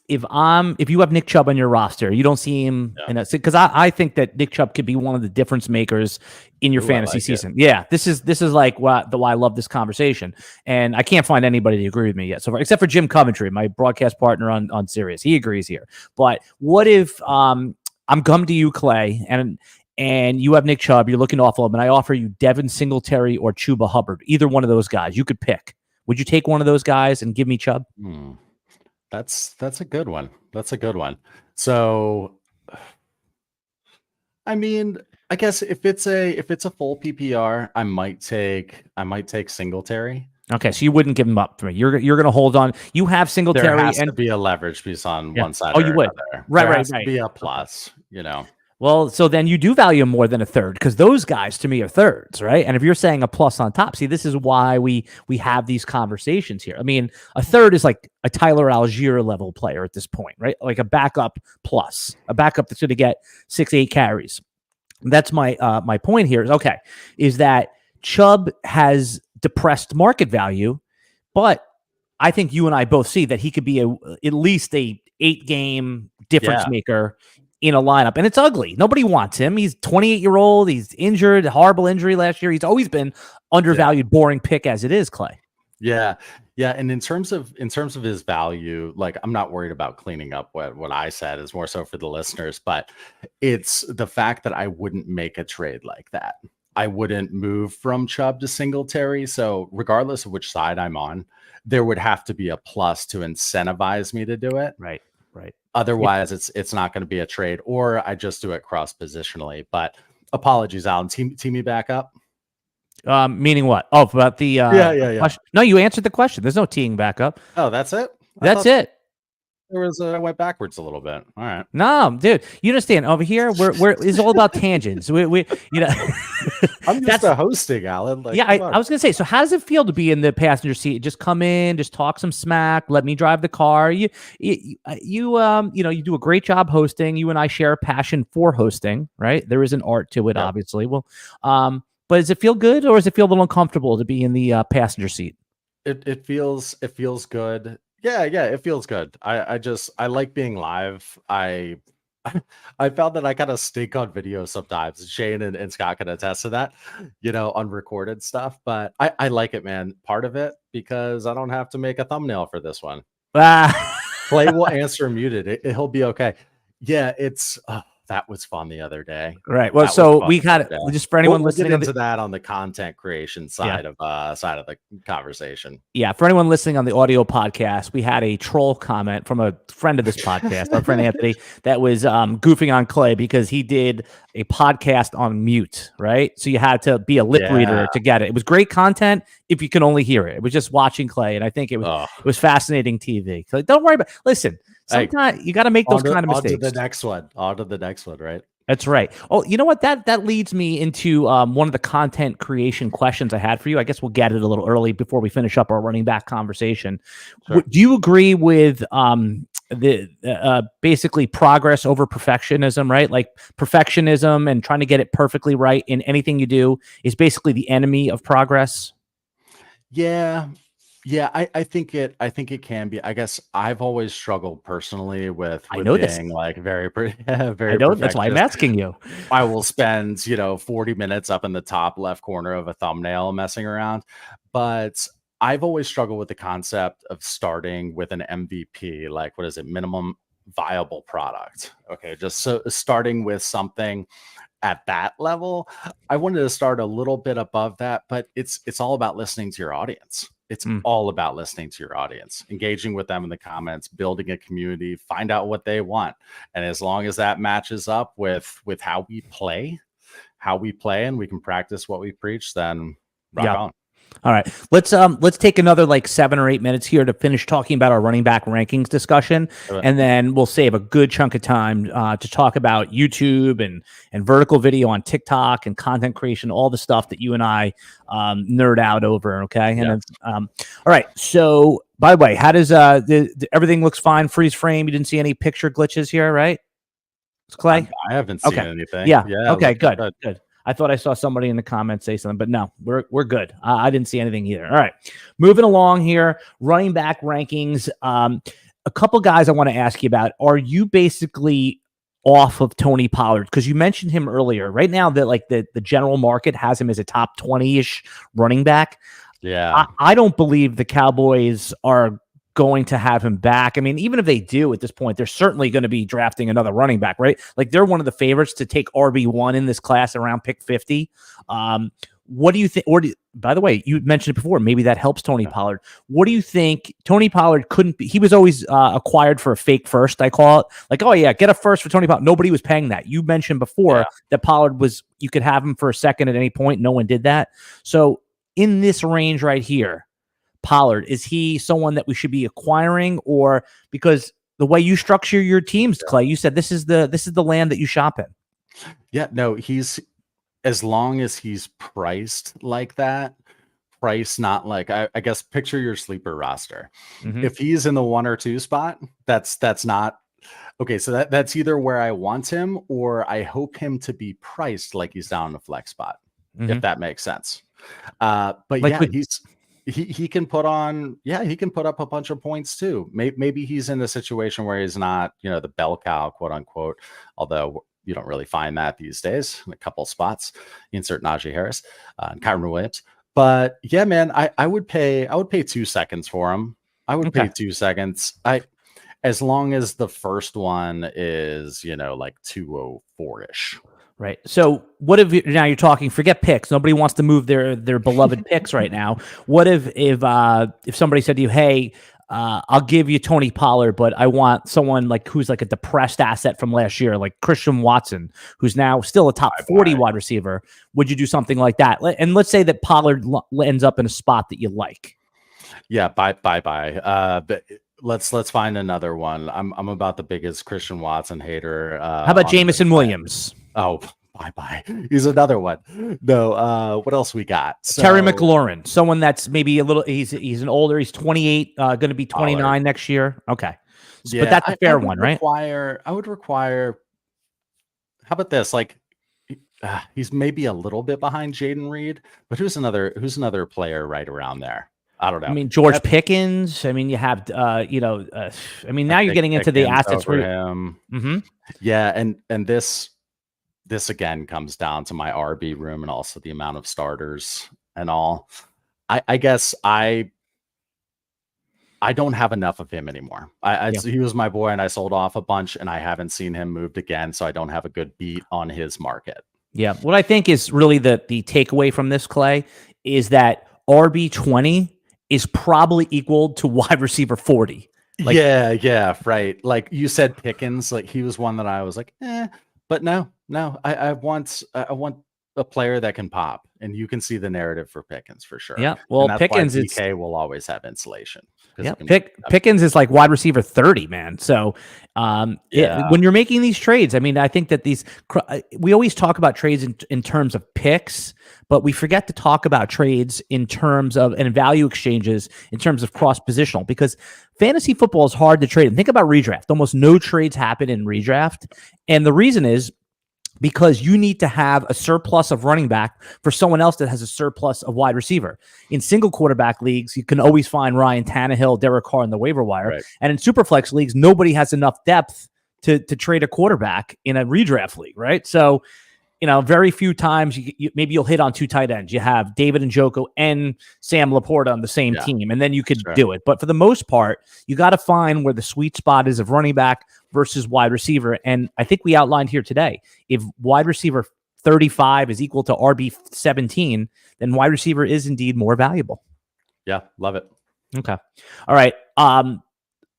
if you have Nick Chubb on your roster, you don't see him in a, because I think that Nick Chubb could be one of the difference makers in your fantasy season. Yeah, this is like why I love this conversation, and I can't find anybody to agree with me yet so far, except for Jim Coventry, my broadcast partner on Sirius. He agrees here. But what if I'm come to you, Clay, and you have Nick Chubb, you're looking to offload him, and I offer you Devin Singletary or Chuba Hubbard, either one of those guys, you could pick. Would you take one of those guys and give me Chubb? That's a good one. That's a good one. So, I mean, I guess if it's a full PPR, I might take Singletary. Okay, so you wouldn't give him up for me. You're going to hold on. You have Singletary. There has to be a leverage piece on one side. Oh, you would. Right. To be a plus. Well, so then you do value him more than a third, because those guys to me are thirds, right? And if you're saying a plus on top, see, this is why we have these conversations here. I mean, a third is like a Tyler Algier level player at this point, right? Like a backup plus, a backup that's going to get 6-8 carries. That's my my point here is that Chubb has depressed market value, but I think you and I both see that he could be at least a 8-game difference maker in a lineup, and it's ugly. Nobody wants him. He's 28-year-old. He's injured, horrible injury last year. He's always been undervalued, boring pick as it is, Clay. Yeah. And in terms of his value, like, I'm not worried about cleaning up what I said. Is more so for the listeners, but it's the fact that I wouldn't make a trade like that. I wouldn't move from Chubb to Singletary. So regardless of which side I'm on, there would have to be a plus to incentivize me to do it. Right. Otherwise, it's not going to be a trade, or I just do it cross positionally. But apologies, Alan. Tee me back up. Meaning what? Oh, about the question. No, you answered the question. There's no teeing back up. Oh, that's it. That's it. I went backwards a little bit. All right. No, dude, you understand. Over here, it's all about tangents. We I'm just a hosting, Alan. Like, I was gonna say. So, how does it feel to be in the passenger seat? Just come in, just talk some smack. Let me drive the car. You do a great job hosting. You and I share a passion for hosting, right? There is an art to it, obviously. Well, but does it feel good, or does it feel a little uncomfortable to be in the passenger seat? It feels good. Yeah, it feels good. I like being live. I I found that I kind of stink on video sometimes. Shane and Scott can attest to that, unrecorded stuff. But I like it, man. Part of it because I don't have to make a thumbnail for this one. Ah. Clay will answer muted. He'll be okay. Yeah, that was fun the other day. Right. Well, That was so fun we the had other day. just for anyone We'll listening get on into the that on the content creation side of the conversation. yeah, for anyone listening on the audio podcast, we had a troll comment from a friend of this podcast, our friend Anthony, that was goofing on Clay because he did a podcast on mute, right? So you had to be a lip reader to get it. It was great content if you can only hear it. It was just watching Clay, and I think it was fascinating TV. So don't worry about. Listen, sometimes you got to make those kind of mistakes. On to the next one. On to the next one, right? That's right. Oh, you know what? That leads me into one of the content creation questions I had for you. I guess we'll get it a little early before we finish up our running back conversation. Sure. Do you agree with the basically progress over perfectionism, right? Like perfectionism and trying to get it perfectly right in anything you do is basically the enemy of progress? Yeah. Yeah, I think it can be. I guess I've always struggled personally with being like very I know that's why I'm asking you. I will spend 40 minutes up in the top left corner of a thumbnail messing around, but I've always struggled with the concept of starting with an MVP, like what is it, minimum viable product. Okay, just so starting with something at that level. I wanted to start a little bit above that, but it's all about listening to your audience. It's all about listening to your audience, engaging with them in the comments, building a community, find out what they want. And as long as that matches up with how we play, and we can practice what we preach, then rock on. All right, let's take another like 7 or 8 minutes here to finish talking about our running back rankings discussion, and then we'll save a good chunk of time to talk about YouTube and vertical video on TikTok and content creation, all the stuff that you and I nerd out over. Okay, and all right. So, by the way, how does everything looks fine? Freeze frame. You didn't see any picture glitches here, right? It's Clay. I haven't seen anything. Yeah. Okay. Good. I thought I saw somebody in the comments say something, but no, we're good. I didn't see anything either. All right, moving along here, running back rankings. A couple guys I want to ask you about. Are you basically off of Tony Pollard? Because you mentioned him earlier. Right now, the general market has him as a top 20-ish running back. Yeah, I don't believe the Cowboys are going to have him back. I mean, even if they do at this point, they're certainly going to be drafting another running back, right? Like they're one of the favorites to take RB1 in this class around pick 50. What do you think? By the way, you mentioned it before, maybe that helps Tony Pollard. What do you think? Tony Pollard couldn't be, he was always acquired for a fake first, I call it. Like, oh yeah, get a first for Tony Pollard. Nobody was paying that. You mentioned before that Pollard you could have him for a second at any point. No one did that. So in this range right here, Pollard, is he someone that we should be acquiring, or because the way you structure your teams, Clay, you said this is the land that you shop in? Yeah, no, he's, as long as he's priced like that, not like I guess picture your sleeper roster. If he's in the 1 or 2 spot, that's not okay. So that's either where I want him, or I hope him to be priced like he's down in the flex spot, if that makes sense. But like he can put on, he can put up a bunch of points too. Maybe he's in a situation where he's not, the bell cow, quote unquote, although you don't really find that these days in a couple spots. Insert Najee Harris and Kyron Williams. But yeah, man, I would pay 2 seconds for him. I would pay 2 seconds. As long as the first one is, like 204-ish. Right. So what if now you're talking, forget picks. Nobody wants to move their beloved picks right now. What if somebody said to you, hey, I'll give you Tony Pollard, but I want someone like who's like a depressed asset from last year, like Christian Watson, who's now still a top 40 wide receiver. Would you do something like that? And let's say that Pollard ends up in a spot that you like. Yeah. Bye. But let's find another one. I'm about the biggest Christian Watson hater. How about Jameson Williams? Oh, bye. He's another one. No, what else we got? Terry McLaurin, someone that's maybe a little. He's an older. He's 28, going to be 29 next year. Okay, but that's a fair one, right? I would require. How about this? Like, he's maybe a little bit behind Jaden Reed, but who's another player right around there? I don't I know. mean, George Pickens. I mean, you have, I mean, now you're getting into the Pickens assets over where, him. Mhm. Yeah, and this again comes down to my RB room and also the amount of starters and all. I guess I don't have enough of him anymore. Yeah. He was my boy, and I sold off a bunch, and I haven't seen him moved again, so I don't have a good beat on his market. Yeah. What I think is really the takeaway from this, Clay, is that RB20 is probably equal to wide receiver 40. Like, Yeah, right. Like you said, Pickens, like he was one that I was like, but no. I want a player that can pop, and you can see the narrative for Pickens for sure. yeah. Well, And that's why Pickens, it's DK will always have insulation. yeah. Pickens is like wide receiver 30, man. So, when you're making these trades, I mean, I think that we always talk about trades in terms of picks, but we forget to talk about trades in terms of and value exchanges in terms of cross positional, because fantasy football is hard to trade. And think about redraft. Almost no trades happen in redraft. And the reason is because you need to have a surplus of running back for someone else that has a surplus of wide receiver. In single quarterback leagues, you can always find Ryan Tannehill, Derek Carr in the waiver wire. Right. And in superflex leagues, nobody has enough depth to trade a quarterback in a redraft league, right? So, very few times maybe you'll hit on two tight ends. You have David Njoku and Sam Laporta on the same team, and then you could do it. But for the most part, you got to find where the sweet spot is of running back versus wide receiver. And I think we outlined here today, if wide receiver 35 is equal to RB 17, then wide receiver is indeed more valuable. Yeah, love it. Okay. All right.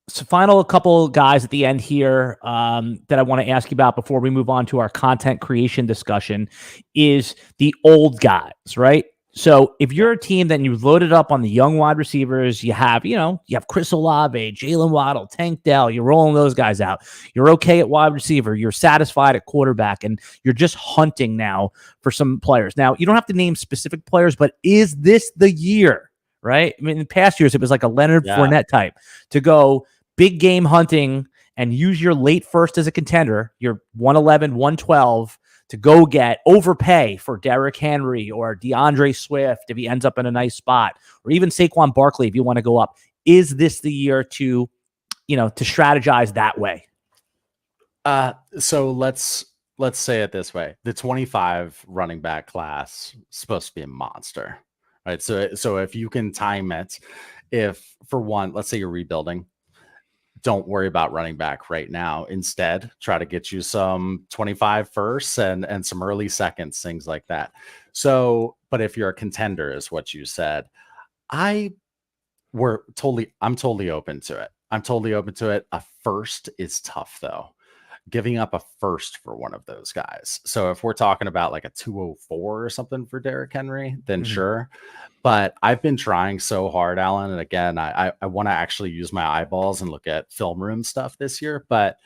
So final couple guys at the end here that I want to ask you about before we move on to our content creation discussion is the old guys, right? So if you're a team that you've loaded up on the young wide receivers, you have Chris Olave, Jalen Waddle, Tank Dell, you're rolling those guys out. You're okay at wide receiver. You're satisfied at quarterback, and you're just hunting now for some players. Now, you don't have to name specific players, but is this the year, right? I mean, in past years, it was like a Leonard Fournette type to go big game hunting and use your late first as a contender, your 111, 112, to go get overpay for Derrick Henry or DeAndre Swift if he ends up in a nice spot, or even Saquon Barkley if you want to go up. Is this the year to strategize that way? So let's say it this way. The 25 running back class is supposed to be a monster, right? So if you can time it, if for one, let's say you're rebuilding, don't worry about running back right now. Instead, try to get you some 25 firsts and some early seconds, things like that. So, but if you're a contender, is what you said, I'm totally open to it. I'm totally open to it. A first is tough though. Giving up a first for one of those guys. So if we're talking about like a 204 or something for Derrick Henry, then sure. But I've been trying so hard, Alan. And again, I want to actually use my eyeballs and look at film room stuff this year. But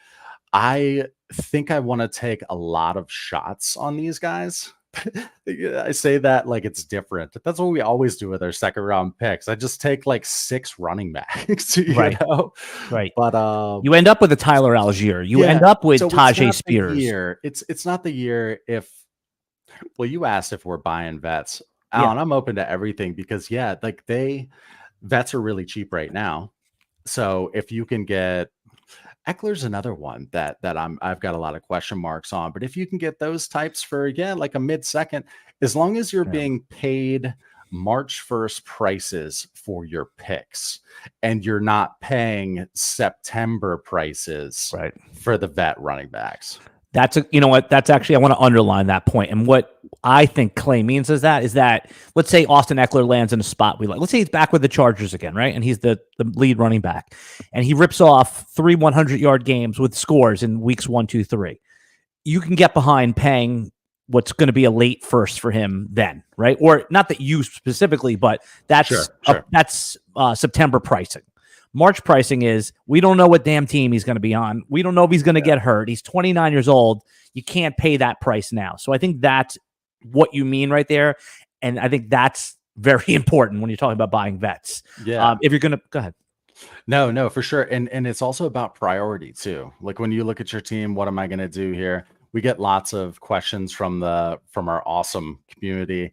I think I want to take a lot of shots on these guys. I say that like it's different. That's what we always do with our second round picks. I just take like 6 running backs, right? Right. But you end up with a Tyler Algier. You end up with Tajay Spears. It's not the year you asked if we're buying vets. Alan, I'm open to everything because vets are really cheap right now. So if you can get Eckler's another one that I've got a lot of question marks on, but if you can get those types for like a mid-second, as long as you're being paid March 1st prices for your picks and you're not paying September prices for the vet running backs. That's actually, I want to underline that point. And what I think Clay means is that let's say Austin Eckler lands in a spot we like. Let's say he's back with the Chargers again, right? And he's the lead running back, and he rips off 3 100-yard games with scores in weeks 1, 2, 3. You can get behind paying what's going to be a late first for him then, right? Or not that you specifically, but that's September pricing. March pricing is we don't know what damn team he's going to be on. We don't know if he's going to get hurt. He's 29 years old. You can't pay that price now. So I think that's what you mean right there. And I think that's very important when you're talking about buying vets. Yeah. If you're going to go ahead. No, for sure. And it's also about priority too. Like when you look at your team, what am I going to do here? we get lots of questions from our awesome community.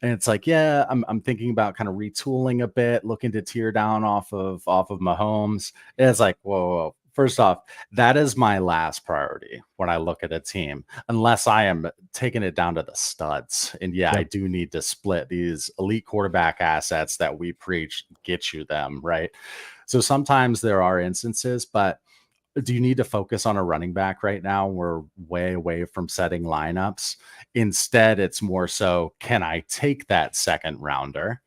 And it's like, yeah, I'm thinking about kind of retooling a bit, looking to tear down off of Mahomes. And it's like, whoa. First off, that is my last priority when I look at a team, unless I am taking it down to the studs. And yeah, I do need to split these elite quarterback assets that we preach, get you them, right? So sometimes there are instances, but do you need to focus on a running back right now? We're way away from setting lineups. Instead, it's more so, can I take that second rounder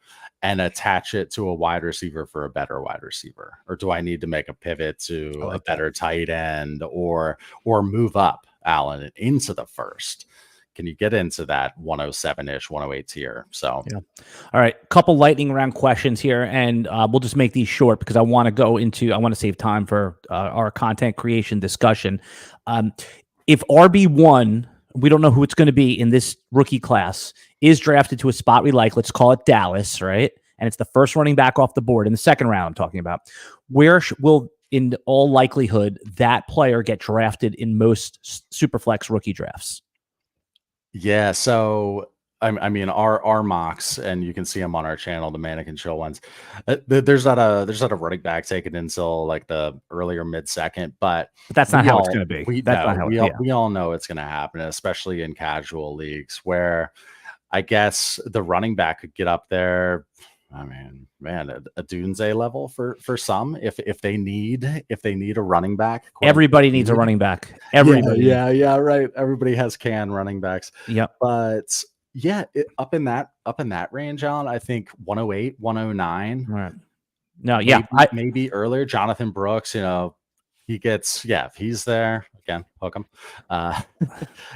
and attach it to a wide receiver for a better wide receiver? Or do I need to make a pivot to a better tight end or move up, Alan, into the first? Can you get into that 107-ish, 108 tier? So, yeah. All right. Couple lightning round questions here, and we'll just make these short because I want to save time for our content creation discussion. If RB1, we don't know who it's going to be in this rookie class, is drafted to a spot we like, let's call it Dallas, right? And it's the first running back off the board in the second round I'm talking about. Where will, in all likelihood, that player get drafted in most Superflex rookie drafts? Yeah, so I mean our mocks, and you can see them on our channel, the Mannequin Show ones. There's not a running back taken until like the earlier mid second, but that's not how it's going to be. We all know it's going to happen, especially in casual leagues where I guess the running back could get up there. I mean, man, a Dunze level for some if they need a running back. Everybody needs a running back. Everybody. Yeah, right. Everybody has running backs. Yep. But yeah, up in that range, Alan, I think 108, 109. Right. No, yeah. Maybe earlier. Jonathan Brooks, he gets, if he's there, again, hook him.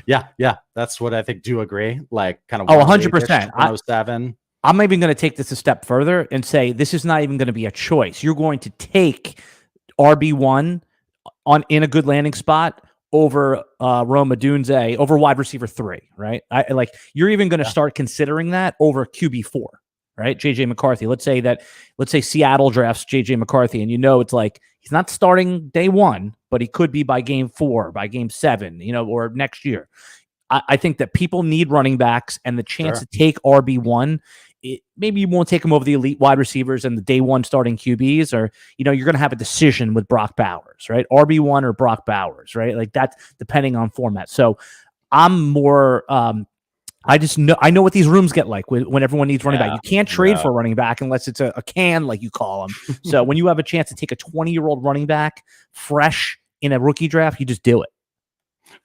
Yeah, that's what I think. Do you agree? Like kind of 100%. 107. I'm even going to take this a step further and say this is not even going to be a choice. You're going to take RB1 in a good landing spot over Rome Odunze, over wide receiver 3, right? You're even going to start considering that over QB4, right? JJ McCarthy. Let's say Seattle drafts JJ McCarthy, and it's like he's not starting day 1, but he could be by game 4, by game 7, or next year. I think that people need running backs, and the chance to take RB1, maybe you won't take him over the elite wide receivers and the day 1 starting QBs, or, you're going to have a decision with Brock Bowers, right? RB1 or Brock Bowers, right? Like that's depending on format. So I'm more, I know what these rooms get like when everyone needs running back. You can't trade for a running back unless it's a can, like you call them. So when you have a chance to take a 20-year-old running back fresh in a rookie draft, you just do it.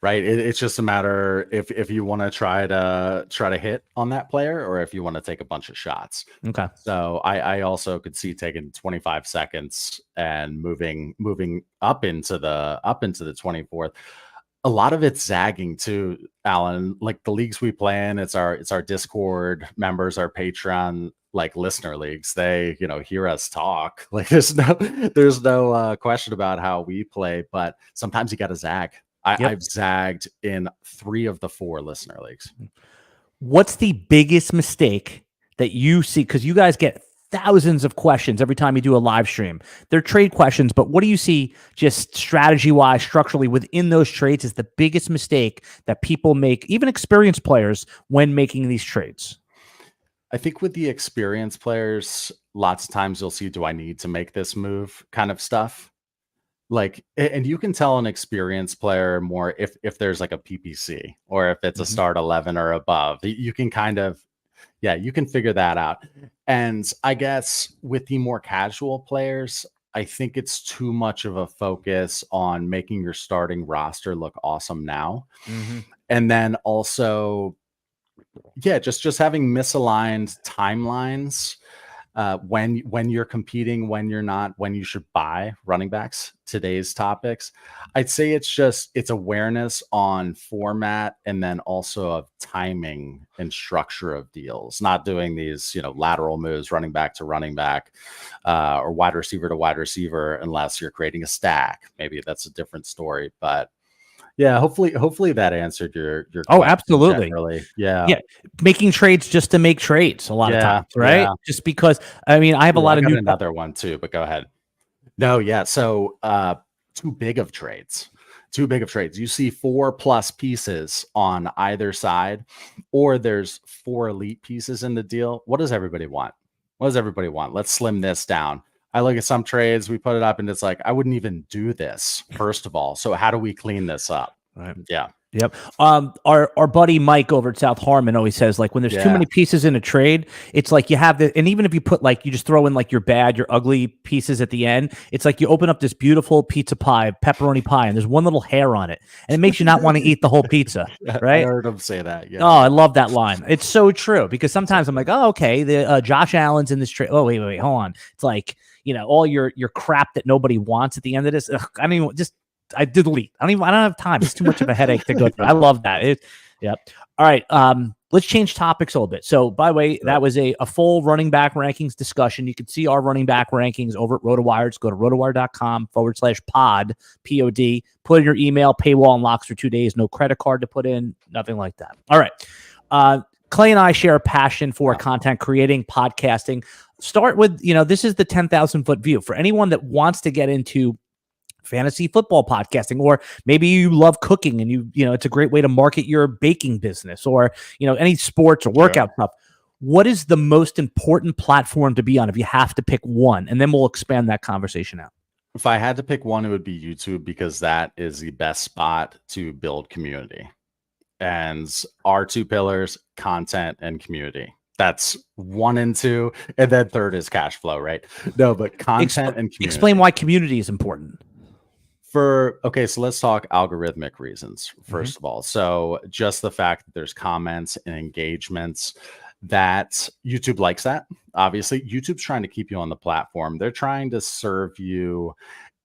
Right. It's just a matter if you want to try to hit on that player or if you want to take a bunch of shots. Okay. So I also could see taking 25 seconds and moving up into the 24th. A lot of it's zagging too, Alan. Like the leagues we play in, it's our Discord members, our Patreon like listener leagues. They hear us talk. Like there's no question about how we play, but sometimes you got to zag. I've zagged in 3 of the 4 listener leagues. What's the biggest mistake that you see? Because you guys get thousands of questions every time you do a live stream. They're trade questions, but what do you see just strategy-wise, structurally within those trades is the biggest mistake that people make, even experienced players, when making these trades? I think with the experienced players, lots of times you'll see, do I need to make this move kind of stuff? Like, and you can tell an experienced player more if there's like a PPC or if it's a start 11 or above. You can kind of, you can figure that out. And I guess with the more casual players, I think it's too much of a focus on making your starting roster look awesome now. And then also, just having misaligned timelines. When you're competing, when you're not, when you should buy running backs, today's topics, I'd say it's awareness on format and then also of timing and structure of deals, not doing these, lateral moves, running back to running back, or wide receiver to wide receiver, unless you're creating a stack. Maybe that's a different story, but yeah, hopefully that answered your question. Absolutely. Generally. Yeah. Making trades just to make trades a lot of times, right? Yeah. Just because, I have a lot of another one too, but go ahead. No, yeah. So too big of trades. too big of trades. You see 4+ pieces on either side, or there's 4 elite pieces in the deal. What does everybody want? What does everybody want? Let's slim this down. I look at some trades, we put it up, and it's like, I wouldn't even do this, first of all. So how do we clean this up? Right. Yeah. Yep. Our buddy Mike over at South Harmon always says, like, when there's too many pieces in a trade, it's like you have the, and even if you put, like, you just throw in like your bad, your ugly pieces at the end, it's like you open up this beautiful pizza pie, pepperoni pie, and there's one little hair on it, and it makes you not want to eat the whole pizza. Right? I heard him say that. Yeah. Oh, I love that line. It's so true, because sometimes I'm like, oh, okay, the Josh Allen's in this trade. Oh, wait, hold on. It's like, you know, all your crap that nobody wants at the end of this. Ugh, I mean, just. I delete. I don't have time. It's too much of a headache to go through. I love that. Yep. All right. Let's change topics a little bit. So, by the way, that was a full running back rankings discussion. You can see our running back rankings over at RotoWire. Just go to rotowire.com/pod, POD. Put in your email, paywall unlocks for 2 days. No credit card to put in, nothing like that. All right. Clay and I share a passion for content creating, podcasting. Start with, you know, this is the 10,000 foot view for anyone that wants to get into fantasy football podcasting, or maybe you love cooking and you know, it's a great way to market your baking business, or, you know, any sports or workout stuff. What is the most important platform to be on if you have to pick one? And then we'll expand that conversation out. If I had to pick one, it would be YouTube, because that is the best spot to build community. And our 2 pillars, content and community. That's 1 and 2. And then 3rd is cash flow, right? No, but content and community. Explain why community is important. Okay, so let's talk algorithmic reasons, first of all. So just the fact that there's comments and engagements, that YouTube likes that. Obviously, YouTube's trying to keep you on the platform. They're trying to serve you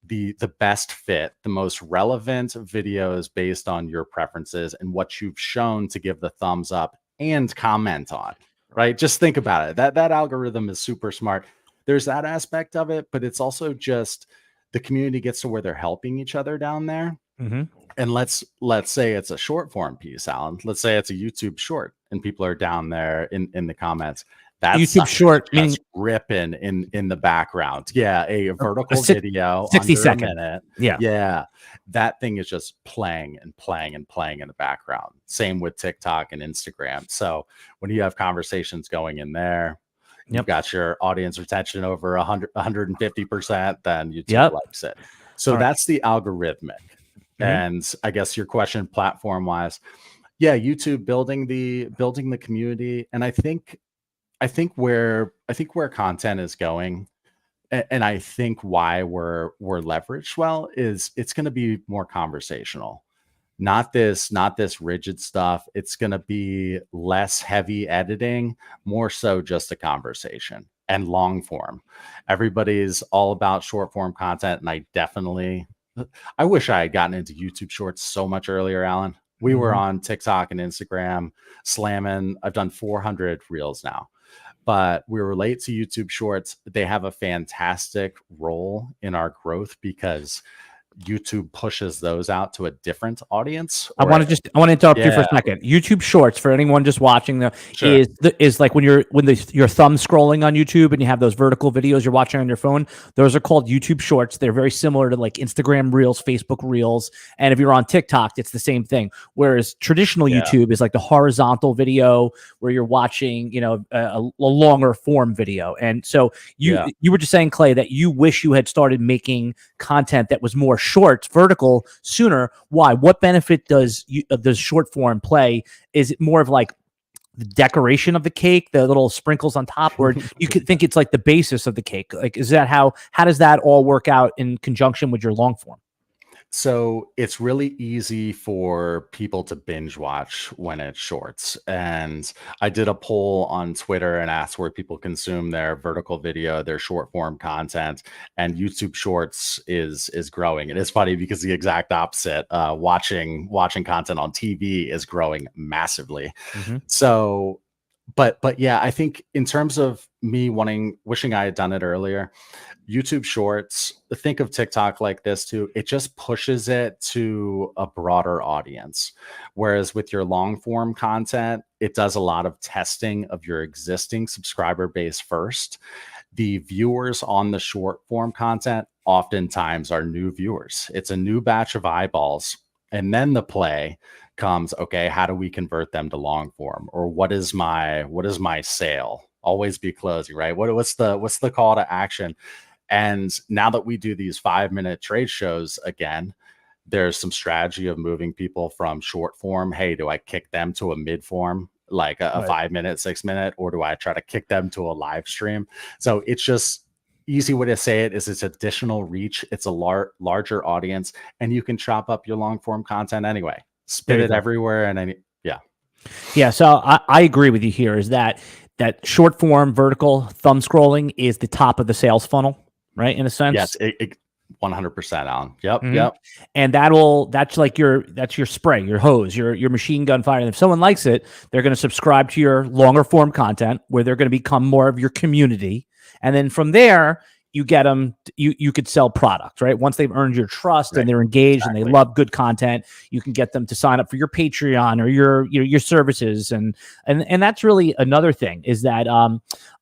the best fit, the most relevant videos based on your preferences and what you've shown to give the thumbs up and comment on, right? Just think about it. That algorithm is super smart. There's that aspect of it, but it's also just the community gets to where they're helping each other down there. And let's say it's a short form piece, Alan. Let's say it's a YouTube short and people are down there in the comments. That's YouTube short, meaning ripping in the background. Yeah, a vertical video, 60 seconds. Minute. Yeah. That thing is just playing and playing and playing in the background. Same with TikTok and Instagram. So when you have conversations going in there, you've got your audience retention over 150%, then YouTube likes it. So that's the algorithmic. And I guess your question, platform wise, YouTube building the community. And I think where content is going, and I think why we're leveraged well, is it's going to be more conversational. Not this rigid stuff. It's going to be less heavy editing, more so just a conversation and long form. Everybody's all about short form content. And I wish I had gotten into YouTube shorts so much earlier, Alan. We were on TikTok and Instagram slamming. I've done 400 reels now, but we were late to YouTube shorts. They have a fantastic role in our growth because YouTube pushes those out to a different audience. I want to interrupt you for a second. YouTube Shorts, for anyone just watching, is like when your thumb scrolling on YouTube and you have those vertical videos you're watching on your phone. Those are called YouTube Shorts. They're very similar to like Instagram Reels, Facebook Reels, and if you're on TikTok, it's the same thing. Whereas traditional YouTube is like the horizontal video where you're watching, you know, a longer form video. And so you were just saying, Clay, that you wish you had started making content that was more short, vertical sooner. Why? What benefit does short form play? Is it more of like the decoration of the cake, the little sprinkles on top, or you could think it's like the basis of the cake? Like, is that how does that all work out in conjunction with your long form? So it's really easy for people to binge watch when it's shorts. And I did a poll on Twitter and asked where people consume their vertical video, their short form content, and YouTube Shorts is growing. And it's funny because the exact opposite, watching content on TV is growing massively. So, but yeah, I think in terms of me wishing I had done it earlier, YouTube Shorts, think of TikTok like this too. It just pushes it to a broader audience. Whereas with your long form content, it does a lot of testing of your existing subscriber base first. the viewers on the short form content oftentimes are new viewers. It's a new batch of eyeballs. And then the play comes, okay, how do we convert them to long form? Or what is my sale? Always be closing, right? What's the call to action? And now that we do these 5-minute trade shows again, there's some strategy of moving people from short form. Hey, do I kick them to a mid form, like a 5-minute, 6-minute, or do I try to kick them to a live stream? So it's just easy way to say it is it's additional reach. It's a larger audience, and you can chop up your long form content anyway. Spit it everywhere, and yeah. So I agree with you here. Is that short form vertical thumb scrolling is the top of the sales funnel, right? In a sense. Yes. 100%, Alan. Yep. And that's your spray, your hose, your machine gun fire. And if someone likes it, they're going to subscribe to your longer form content where they're going to become more of your community. And then from there, you get them, you could sell product, right? Once they've earned your trust and they're engaged and they love good content, you can get them to sign up for your Patreon or your services. And that's really another thing is that,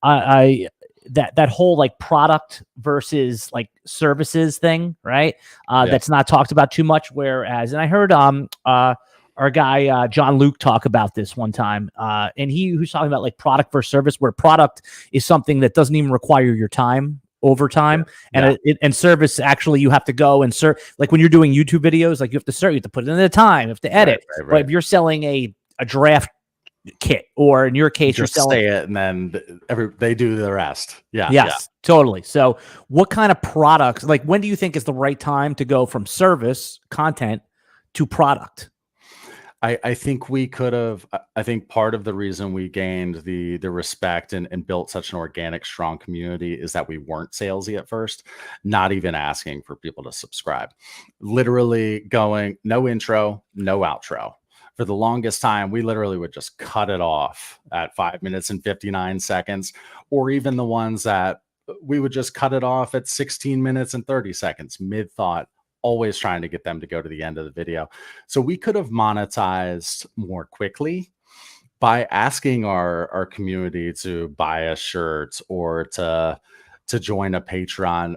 that whole like product versus like services thing, right? That's not talked about too much. Whereas, and I heard our guy John Luke talk about this one time, and he was talking about like product versus service, where product is something that doesn't even require your time over time, and service actually you have to go and serve. Like when you're doing YouTube videos, like you have to serve, you have to put in the time, you have to edit. Right. But if you're selling a draft kit, or in your case you're selling it and then they do the rest. Totally. So what kind of products, like when do you think is the right time to go from service content to product? I think we could have, I think part of the reason we gained the respect and built such an organic, strong community is that we weren't salesy at first, not even asking for people to subscribe, literally going no intro, no outro. For the longest time, we literally would just cut it off at 5 minutes and 59 seconds, or even the ones that we would just cut it off at 16 minutes and 30 seconds, mid-thought, always trying to get them to go to the end of the video. So we could have monetized more quickly by asking our community to buy a shirt or to join a Patreon.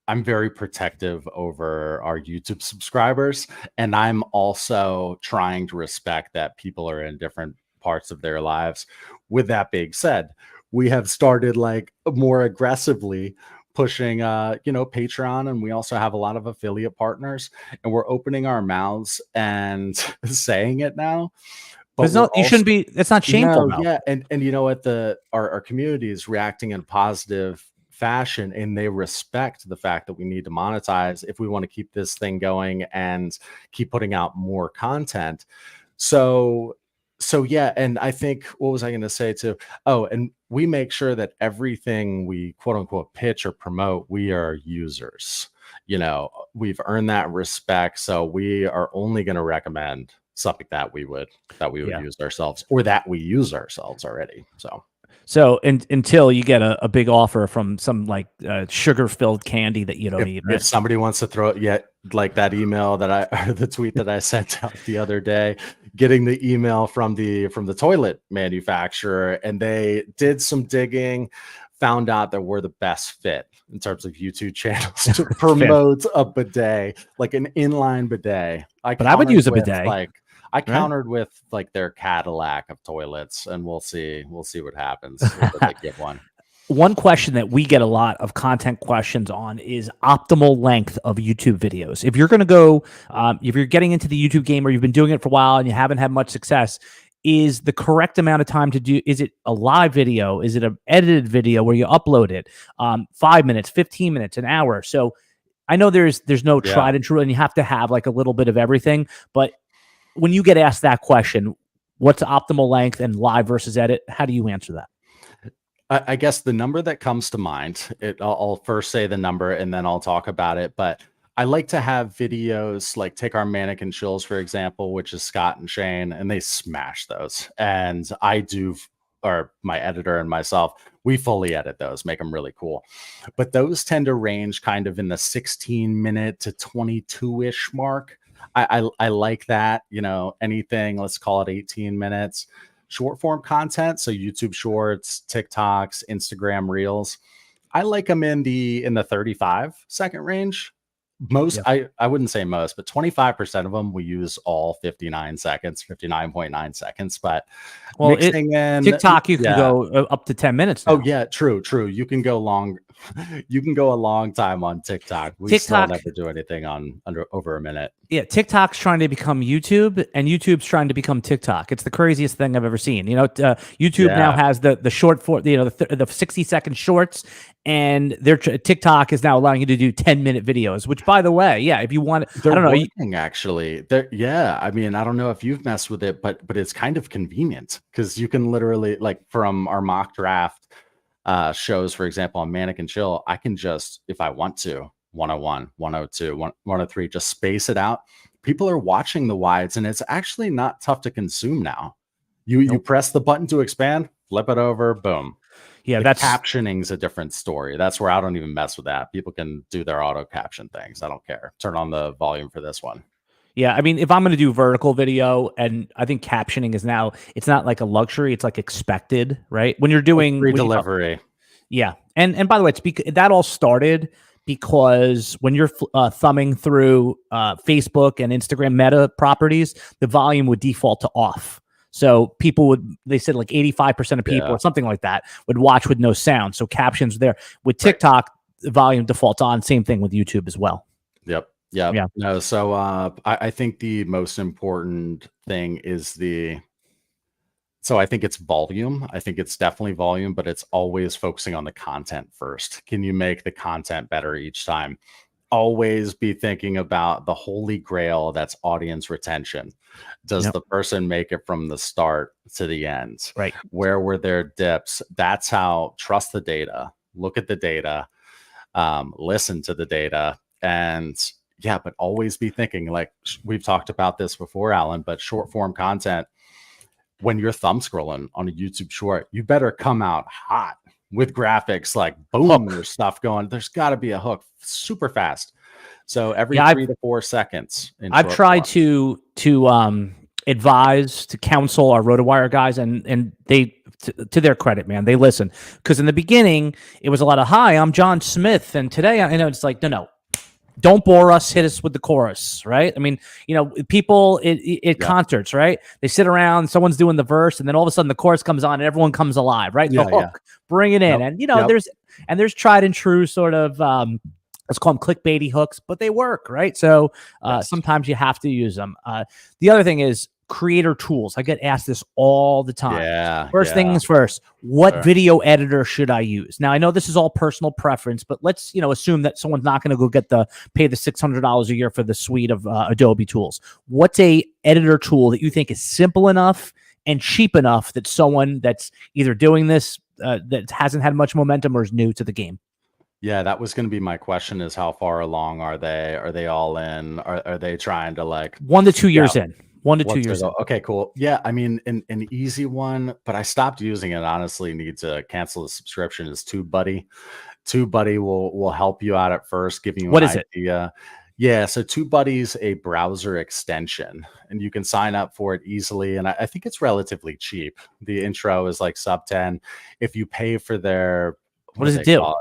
I'm very protective over our YouTube subscribers, and I'm also trying to respect that people are in different parts of their lives. With that being said, we have started like more aggressively pushing Patreon, and we also have a lot of affiliate partners, and we're opening our mouths and saying it now. But you shouldn't be. It's not shameful. No, yeah, and you know what, our community is reacting in positive fashion, and they respect the fact that we need to monetize if we want to keep this thing going and keep putting out more content. So yeah, and I think, what was I going to say too? Oh, and we make sure that everything we quote unquote pitch or promote, we are users. We've earned that respect, so we are only going to recommend something that we would use ourselves, or that we use ourselves already. So until you get a big offer from some like sugar-filled candy that you don't eat. If somebody wants to throw it, like that email the tweet that I sent out the other day, getting the email from the toilet manufacturer, and they did some digging, found out that we're the best fit in terms of YouTube channels to promote a bidet, like an inline bidet. I would use a bidet. I countered with like their Cadillac of toilets, and we'll see what happens if they give one. One question that we get a lot of content questions on is optimal length of YouTube videos. If you're going to go, if you're getting into the YouTube game or you've been doing it for a while and you haven't had much success, is the correct amount of time to do? Is it a live video? Is it an edited video where you upload it? 5 minutes, 15 minutes, an hour. So I know there's no tried and true, and you have to have like a little bit of everything, but when you get asked that question, what's optimal length and live versus edit? How do you answer that? I guess the number that comes to mind, I'll first say the number and then I'll talk about it. But I like to have videos, like take our mannequin chills, for example, which is Scott and Shane, and they smash those. And or my editor and myself, we fully edit those, make them really cool. But those tend to range kind of in the 16-minute to 22-ish mark. I like that, anything, let's call it 18 minutes. short form content, so YouTube Shorts, TikToks, Instagram Reels, I like them in the 35-second range. Most, I wouldn't say most, but 25% of them we use all 59 seconds, 59.9 seconds. But mixing in TikTok, you can go up to 10 minutes now. Oh yeah, true. You can go long. You can go a long time on TikTok. We still never do anything on over a minute. Yeah, TikTok's trying to become YouTube, and YouTube's trying to become TikTok. It's the craziest thing I've ever seen. YouTube now has the short for the 60-second shorts, and TikTok is now allowing you to do 10-minute videos. Which, by the way, if you want, I don't know. Actually, I mean, I don't know if you've messed with it, but it's kind of convenient because you can literally, like, from our mock draft shows, for example, on Manic and Chill, I can just, if I want to, 101, 102, 103, just space it out. People are watching the wides, and it's actually not tough to consume now. You press the button to expand, flip it over, boom. Yeah, that's captioning's a different story. That's where I don't even mess with that. People can do their auto caption things. I don't care. Turn on the volume for this one. Yeah, I mean, if I'm going to do vertical video, and I think captioning is now, it's not like a luxury, it's like expected, right? When you're doing free delivery. Yeah. And by the way, that all started because when you're thumbing through Facebook and Instagram meta properties, the volume would default to off. So they said like 85% of people or something like that would watch with no sound. So captions there. With TikTok, the volume defaults on. Same thing with YouTube as well. Yep. Yeah. No, so I think the most important thing is I think it's volume. I think it's definitely volume, but it's always focusing on the content first. Can you make the content better each time? Always be thinking about the holy grail, that's audience retention. Does the person make it from the start to the end? Right. Where were their dips? That's how, trust the data, look at the data, listen to the data, and but always be thinking, like we've talked about this before, Alan, but short form content, when you're thumb scrolling on a YouTube short, you better come out hot with graphics, like boom, there's stuff going. There's got to be a hook super fast. So every 3 to 4 seconds. I've tried to advise, to counsel our RotoWire guys, and they, to their credit, man, they listen. Because in the beginning, it was a lot of, hi, I'm John Smith, and today, I know it's like, no. Don't bore us, hit us with the chorus, right? I mean, people at concerts, right? They sit around, someone's doing the verse, and then all of a sudden the chorus comes on and everyone comes alive, right? The hook, bring it in. And there's tried and true sort of, let's call them clickbaity hooks, but they work, right? So sometimes you have to use them. The other thing is creator tools. I get asked this all the time. First things first, what video editor should I use? Now, I know this is all personal preference, but let's assume that someone's not going to go pay the $600 a year for the suite of Adobe tools. What's a editor tool that you think is simple enough and cheap enough that someone that's either doing this that hasn't had much momentum or is new to the game? Yeah, that was going to be my question, is how far along are they? Are they all in? Are they trying to, like, 1 to 2 years in? 1 to 2 years. Okay, cool. Yeah, I mean, an easy one, but I stopped using it. Honestly, need to cancel the subscription. Is TubeBuddy. TubeBuddy will help you out at first, giving you an idea. Yeah, so TubeBuddy's a browser extension, and you can sign up for it easily. And I think it's relatively cheap. The intro is like sub 10. If you pay for their, what does it do?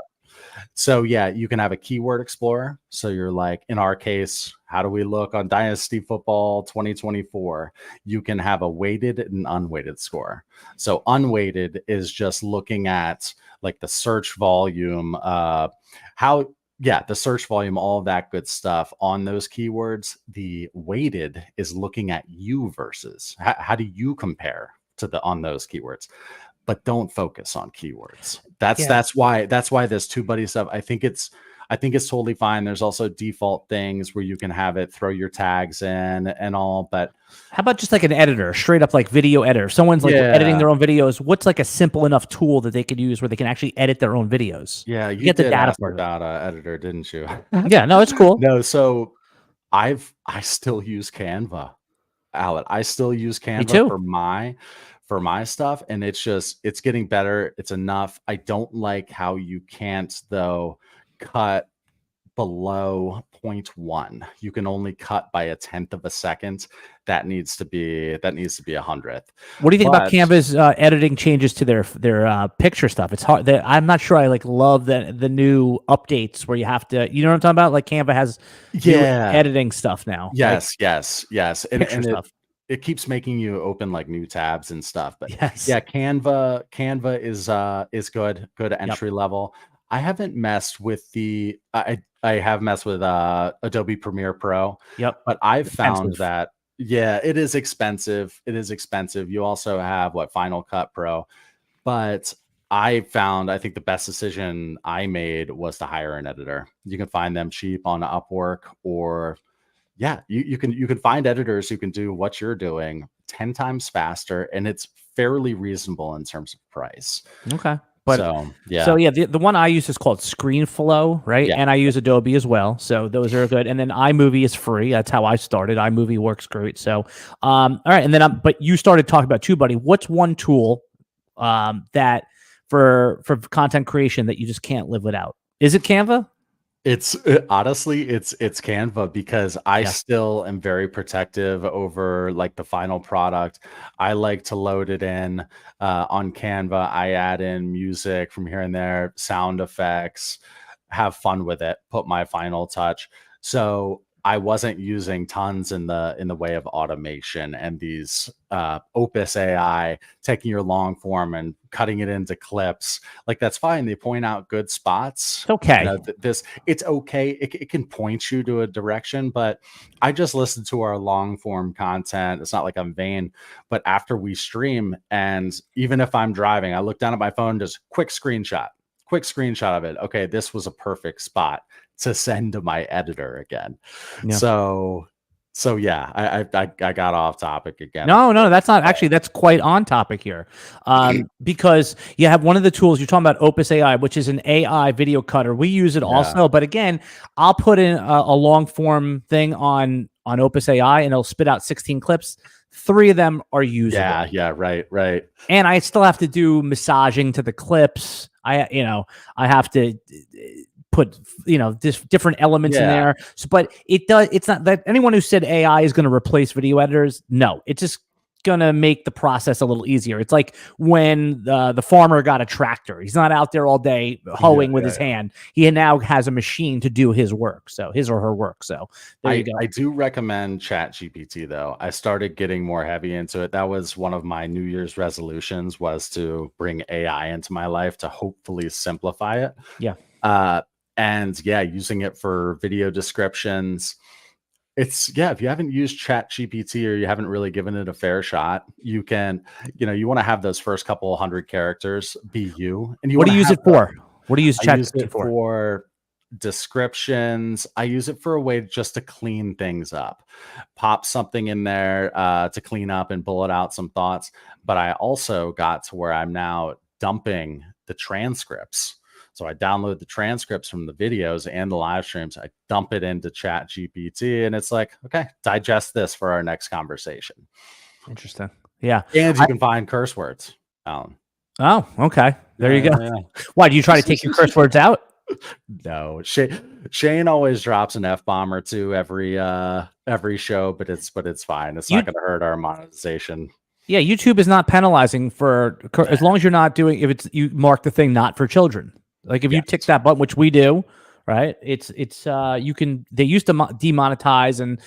So you can have a keyword explorer. So you're like, in our case, how do we look on Dynasty Football 2024? You can have a weighted and unweighted score. So unweighted is just looking at like the search volume, the search volume, all of that good stuff on those keywords. The weighted is looking at you versus how do you compare to on those keywords. But don't focus on keywords. That's why this TubeBuddy stuff, I think it's totally fine. There's also default things where you can have it throw your tags in and all. But how about just like an editor, straight up like video editor? Someone's like editing their own videos. What's like a simple enough tool that they could use where they can actually edit their own videos? Yeah, you get the data for that editor, didn't you? Yeah, no, it's cool. No, so I still use Canva, Alan. I still use Canva for my stuff, and it's getting better. It's enough. I don't like how you can't though cut below 0.1. You can only cut by 1/10 of a second. That needs to be 100th. What do you think about Canva's editing changes to their picture stuff? It's hard. I'm not sure I love the new updates where you have to, you know what I'm talking about? Like Canva has new editing stuff now. Yes. And stuff. it keeps making you open like new tabs and stuff. But yes. yeah, Canva is good entry level. I haven't messed with I have messed with Adobe Premiere Pro. Yep. But I've found that it is expensive. You also have Final Cut Pro. But I think the best decision I made was to hire an editor. You can find them cheap on Upwork, or you can find editors who can do what you're doing 10 times faster, and it's fairly reasonable in terms of price. Okay. But the one I use is called ScreenFlow, right? Yeah. And I use Adobe as well. So those are good. And then iMovie is free. That's how I started. iMovie works great. So, all right. And then, but you started talking about TubeBuddy. What's one tool that for content creation that you just can't live without? Is it Canva? It's honestly, it's Canva, because I still am very protective over like the final product. I like to load it in on Canva. I add in music from here and there, sound effects, have fun with it, put my final touch. So I wasn't using tons in the way of automation and these Opus AI, taking your long form and cutting it into clips. Like, that's fine. They point out good spots. It's okay. You know, it's okay. It can point you to a direction, but I just listen to our long form content. It's not like I'm vain, but after we stream, and even if I'm driving, I look down at my phone, just quick screenshot of it. Okay, this was a perfect spot to send to my editor again. Yeah. So yeah, I got off topic again. No, that's not actually, that's quite on topic here. Because you have one of the tools you're talking about, Opus AI, which is an AI video cutter. We use it also, but again, I'll put in a long form thing on Opus AI and it'll spit out 16 clips. 3 of them are usable. Yeah, right. And I still have to do massaging to the clips. I have to put different elements in there. So, but it's not that anyone who said AI is going to replace video editors. No, it's just going to make the process a little easier. It's like when the farmer got a tractor. He's not out there all day hoeing with his hand. He now has a machine to do his work. So his or her work. So there you go. I do recommend ChatGPT though. I started getting more heavy into it. That was one of my New Year's resolutions, was to bring AI into my life to hopefully simplify it. Yeah. And using it for video descriptions. If you haven't used ChatGPT or you haven't really given it a fair shot, you can, you want to have those first couple 100 characters be you. And what do you use it for? What do you use ChatGPT for? For descriptions. I use it for a way just to clean things up, pop something in there to clean up and bullet out some thoughts. But I also got to where I'm now dumping the transcripts. So I download the transcripts from the videos and the live streams. I dump it into ChatGPT, and it's like, okay, digest this for our next conversation. Interesting. Yeah. And you can find curse words. Oh, okay. There you go. Yeah. Why do you try to take your curse words out? No. Shane always drops an F-bomb or two every show, but it's fine. It's not going to hurt our monetization. Yeah, YouTube is not penalizing for as long as you're not doing, you mark the thing not for children. Like if you tick that button, which we do, right? They used to demonetize and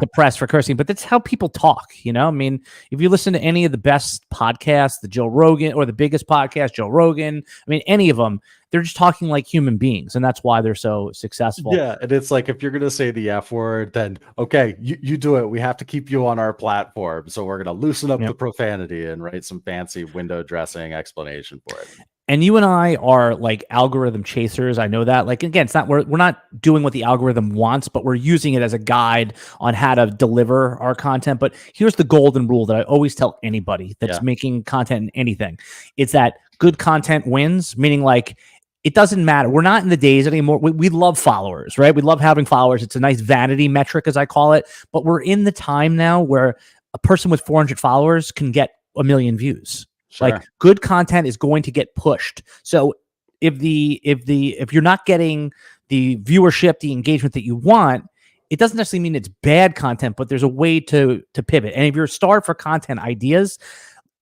depress for cursing, but that's how people talk. I mean, if you listen to any of the best podcasts, the Joe Rogan or the biggest podcast, Joe Rogan, I mean, any of them, they're just talking like human beings, and that's why they're so successful. Yeah, and it's like, if you're going to say the F word, then okay, you do it. We have to keep you on our platform, so we're going to loosen up the profanity and write some fancy window dressing explanation for it. And you and I are like algorithm chasers. I know that. Like, again, it's not we're not doing what the algorithm wants, but we're using it as a guide on how to deliver our content. But here's the golden rule that I always tell anybody that's making content in anything. It's that good content wins, meaning like it doesn't matter. We're not in the days anymore. We love followers, right? We love having followers. It's a nice vanity metric, as I call it. But we're in the time now where a person with 400 followers can get 1 million views. Sure. Like, good content is going to get pushed. So if you're not getting viewership, the engagement that you want, it doesn't necessarily mean it's bad content, but there's a way to pivot. And if you're starved for content ideas,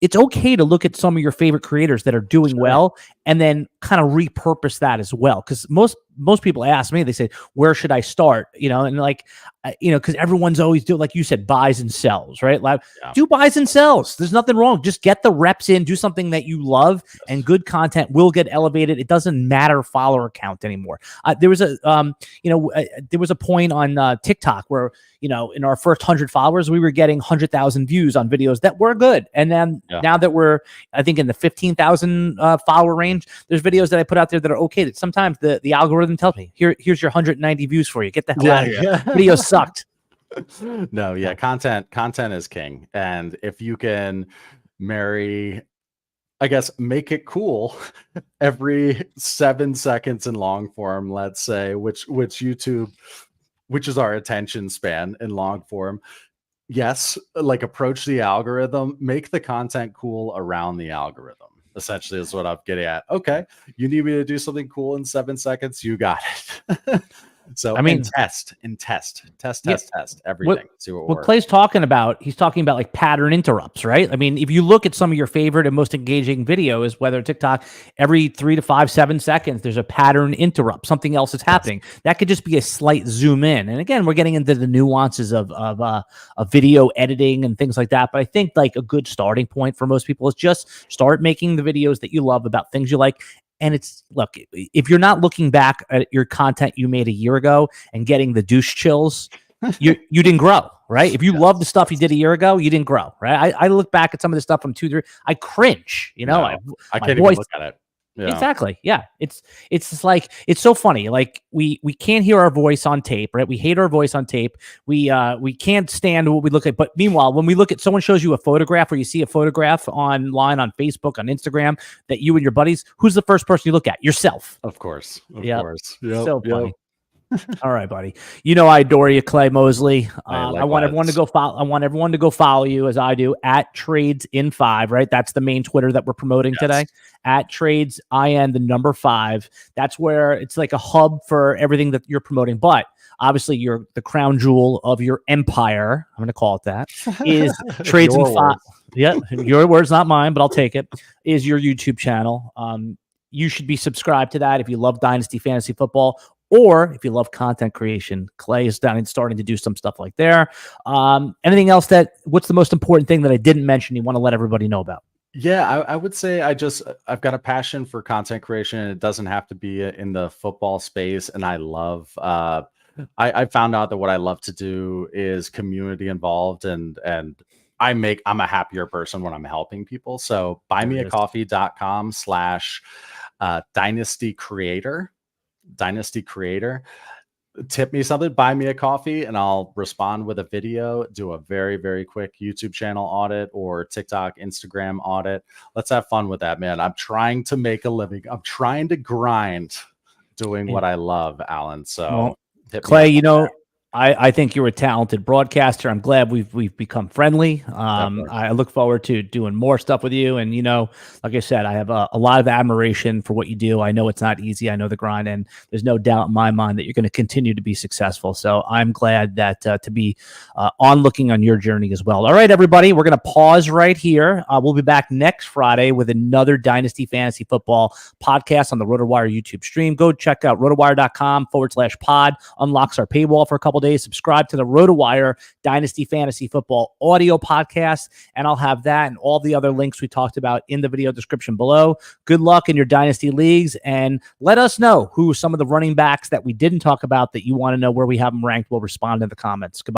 it's okay to look at some of your favorite creators that are doing well and then kind of repurpose that as well. Because most people ask me, they say, where should I start? And like, because everyone's always doing, like you said, buys and sells, right? Like, do buys and sells. There's nothing wrong. Just get the reps in, do something that you love, and good content will get elevated. It doesn't matter follower count anymore. There was a point on TikTok where, in our first 100 followers, we were getting 100,000 views on videos that were good. And then now that we're, I think, in the 15,000 follower range, there's videos that I put out there that are okay. That sometimes the algorithm tells me, here's your 190 views for you. Get the hell out of here. Video sucked. No, yeah, content is king. And if you can marry, I guess, make it cool every 7 seconds in long form, let's say, which YouTube, which is our attention span in long form. Yes, like approach the algorithm, make the content cool around the algorithm. Essentially is what I'm getting at. Okay, you need me to do something cool in 7 seconds? You got it. So I mean, test everything. See what Clay's talking about. He's talking about like pattern interrupts, right? I mean, if you look at some of your favorite and most engaging videos, whether TikTok, every 3 to 5, 7 seconds, there's a pattern interrupt. Something else is happening. That could just be a slight zoom in. And again, we're getting into the nuances of video editing and things like that. But I think like a good starting point for most people is just start making the videos that you love about things you like. And it's, look, if you're not looking back at your content you made a year ago and getting the douche chills, you didn't grow, right? If you love the stuff you did a year ago, you didn't grow, right? I look back at some of the stuff from 2, 3, I cringe, I can't even look at it. Yeah. Exactly. Yeah. It's just like, it's so funny. Like we can't hear our voice on tape, right? We hate our voice on tape. We can't stand what we look at. But meanwhile, when we look at, someone shows you a photograph or you see a photograph online on Facebook, on Instagram, that you and your buddies, who's the first person you look at? Yourself. Of course. Of yep. course. Yep. So funny. All right, buddy. I adore you, Clay Moseley. I want everyone to go follow. I want everyone to go follow you as I do at TradesIn5. Right, that's the main Twitter that we're promoting today. At TradesIN5. That's where it's like a hub for everything that you're promoting. But obviously, you're the crown jewel of your empire. I'm going to call it that. Is TradesIn5? Yeah, your words, not mine, but I'll take it. Is your YouTube channel? You should be subscribed to that if you love Dynasty Fantasy Football. Or if you love content creation, Clay is starting to do some stuff like there. Anything else what's the most important thing that I didn't mention you want to let everybody know about? Yeah, I would say I've got a passion for content creation, and it doesn't have to be in the football space. And I love, I found out that what I love to do is community involved, and I'm a happier person when I'm helping people. So buymeacoffee.com/Dynasty Creator. Tip me something, buy me a coffee, and I'll respond with a video, do a very, very quick YouTube channel audit or TikTok, Instagram audit. Let's have fun with that, man. I'm trying to make a living. I'm trying to grind doing what I love, Alan. So Clay, I think you're a talented broadcaster. I'm glad we've become friendly. I look forward to doing more stuff with you. And, like I said, I have a lot of admiration for what you do. I know it's not easy. I know the grind, and there's no doubt in my mind that you're going to continue to be successful. So I'm glad that to be looking on your journey as well. All right, everybody, we're going to pause right here. We'll be back next Friday with another Dynasty Fantasy Football podcast on the RotoWire YouTube stream. Go check out rotowire.com/pod. Unlocks our paywall for a couple days. Subscribe to the RotoWire Dynasty Fantasy Football audio podcast, and I'll have that and all the other links we talked about in the video description below. Good luck in your Dynasty leagues, and let us know who some of the running backs that we didn't talk about that you want to know where we have them ranked. We'll respond in the comments. Goodbye.